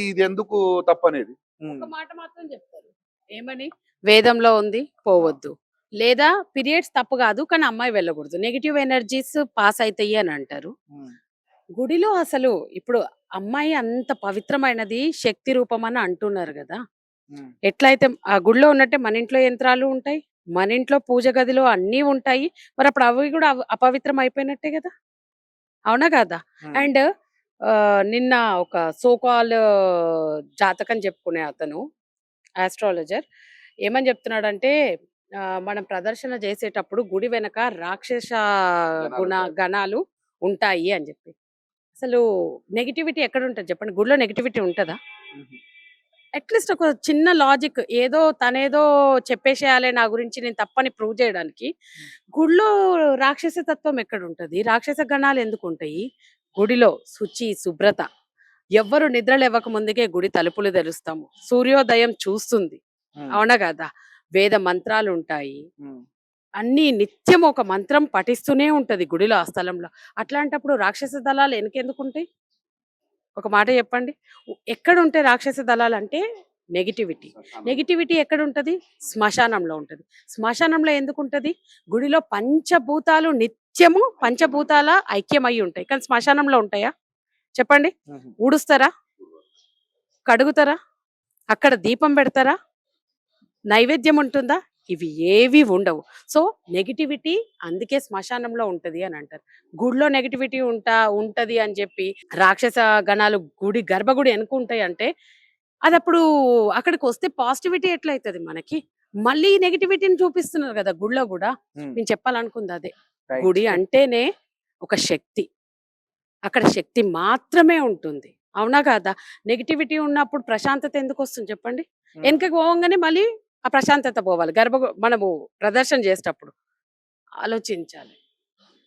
ఇది ఎందుకు తప్పనేది. ఒక మాట మాత్రం చెప్తారు, ఏమని? వేదంలో ఉంది పోవద్దు, లేదా పీరియడ్స్ తప్పు కాదు కానీ అమ్మాయి వెళ్ళకూడదు, నెగిటివ్ ఎనర్జీస్ పాస్ అవుతాయి అని అంటారు. గుడిలో అసలు ఇప్పుడు అమ్మాయి అంత పవిత్రమైనది, శక్తి రూపం అని అంటున్నారు కదా. ఎట్లయితే ఆ గుడిలో ఉన్నట్టే మన ఇంట్లో యంత్రాలు ఉంటాయి, మన ఇంట్లో పూజ గదిలో అన్నీ ఉంటాయి, మరి అప్పుడు అవి కూడా అపవిత్రం అయిపోయినట్టే కదా, అవునా కదా? అండ్ నిన్న ఒక సోకాల్ జాతకం చెప్పుకునే అతను, ఆస్ట్రాలజర్, ఏమని చెప్తున్నాడంటే మనం ప్రదర్శన చేసేటప్పుడు గుడి వెనక రాక్షస గణాలు ఉంటాయి అని చెప్పి. అసలు నెగిటివిటీ ఎక్కడ ఉంటుంది చెప్పండి? గుడిలో నెగిటివిటీ ఉంటుందా? అట్లీస్ట్ ఒక చిన్న లాజిక్, ఏదో తనేదో చెప్పేసేయాలి నా గురించి, నేను తప్పని ప్రూవ్ చేయడానికి. గుడిలో రాక్షస తత్వం ఎక్కడ ఉంటుంది? రాక్షస గణాలు ఎందుకు ఉంటాయి? గుడిలో శుచి శుభ్రత, ఎవ్వరు నిద్ర లేవక ముందుకే గుడి తలుపులు తెరుస్తాము, సూర్యోదయం చూస్తుంది, అవునా కదా? వేద మంత్రాలు ఉంటాయి, అన్ని నిత్యం ఒక మంత్రం పఠిస్తూనే ఉంటది గుడిలో ఆ స్థలంలో. అట్లాంటప్పుడు రాక్షస దళాలు వెనకెందుకు ఉంటాయి? ఒక మాట చెప్పండి. ఎక్కడ ఉంటాయి రాక్షస దళాలు అంటే? నెగిటివిటీ ఎక్కడ ఉంటది? శ్మశానంలో ఉంటది. శ్మశానంలో ఎందుకు ఉంటది? గుడిలో పంచభూతాలు నిత్యము పంచభూతాల ఐక్యమై ఉంటాయి, కానీ శ్మశానంలో ఉంటాయా చెప్పండి? ఊడుస్తారా? కడుగుతారా? అక్కడ దీపం పెడతారా? నైవేద్యం ఉంటుందా? ఇవి ఏవి ఉండవు. సో నెగిటివిటీ అందుకే శ్మశానంలో ఉంటది అని అంటారు. గుడిలో నెగిటివిటీ ఉంటది అని చెప్పి రాక్షస గణాలు గుడి గర్భగుడి ఎనుకుంటాయి అంటే, అది అప్పుడు అక్కడికి వస్తే పాజిటివిటీ ఎట్లయితది మనకి? మళ్ళీ నెగిటివిటీని చూపిస్తున్నారు కదా గుడిలో కూడా. నేను చెప్పాలనుకుంది అదే, గుడి అంటేనే ఒక శక్తి, అక్కడ శక్తి మాత్రమే ఉంటుంది, అవునా కాదా? నెగిటివిటీ ఉన్నప్పుడు ప్రశాంతత ఎందుకు వస్తుంది చెప్పండి? వెనకకి పోవంగానే మళ్ళీ ఆ ప్రశాంతత పోవాలి. మనము ప్రదర్శన చేసేటప్పుడు ఆలోచించాలి,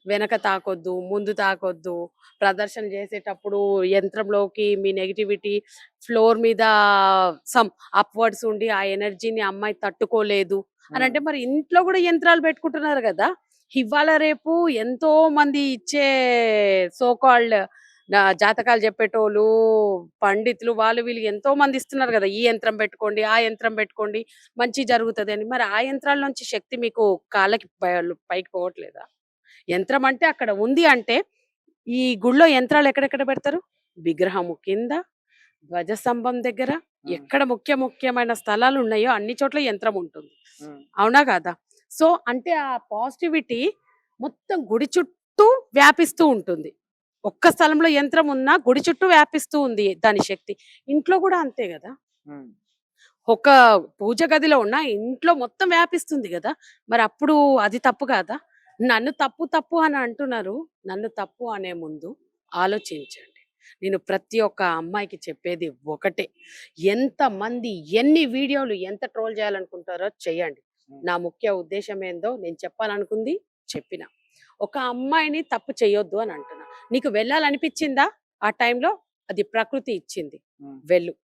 వెనక తాకొద్దు, ముందు తాకొద్దు. ప్రదర్శన చేసేటప్పుడు యంత్రంలోకి మీ నెగిటివిటీ ఫ్లోర్ మీద సమ్ అప్వర్డ్స్ ఉండి ఆ ఎనర్జీని అమ్మాయి తట్టుకోలేదు అని అంటే, మరి ఇంట్లో కూడా యంత్రాలు పెట్టుకుంటున్నారు కదా, ఇవాళ రేపు ఎంతో మంది ఇచ్చే సోకాల్డ్ జాతకాలు చెప్పేటోళ్ళు పండితులు వాళ్ళు వీళ్ళు ఎంతో మంది ఇస్తున్నారు కదా, ఈ యంత్రం పెట్టుకోండి ఆ యంత్రం పెట్టుకోండి మంచి జరుగుతుంది అని. మరి ఆ యంత్రాల నుంచి శక్తి మీకు కాళ్ళకి పైకి పోవట్లేదా? యంత్రం అంటే అక్కడ ఉంది అంటే, ఈ గుళ్ళో యంత్రాలు ఎక్కడెక్కడ పెడతారు? విగ్రహము కింద, ధ్వజస్తంభం దగ్గర, ఎక్కడ ముఖ్యమైన స్థలాలు ఉన్నాయో అన్ని చోట్ల యంత్రం ఉంటుంది. అవునా కాదా? సో అంటే ఆ పాజిటివిటీ మొత్తం గుడి చుట్టూ వ్యాపిస్తూ ఉంటుంది. ఒక్క స్థలంలో యంత్రం ఉన్నా గుడి చుట్టూ వ్యాపిస్తూ ఉంది దాని శక్తి. ఇంట్లో కూడా అంతే కదా, ఒక పూజ గదిలో ఉన్న ఇంట్లో మొత్తం వ్యాపిస్తుంది కదా. మరి అప్పుడు అది తప్పు కాదా? నన్ను తప్పు తప్పు అని అంటున్నారు. నన్ను తప్పు అనే ముందు ఆలోచించండి. నేను ప్రతి ఒక్క అమ్మాయికి చెప్పేది ఒకటే, ఎంతమంది ఎన్ని వీడియోలు ఎంత ట్రోల్ చేయాలనుకుంటారో చేయండి. నా ముఖ్య ఉద్దేశం ఏందో నేను చెప్పాలనుకుంది చెప్పిన. ఒక అమ్మాయిని తప్పు చేయొద్దు అని అంటున్నా. నీకు వెళ్ళాలనిపించిందా ఆ టైంలో? అది ప్రకృతి ఇచ్చింది, వెళ్ళు.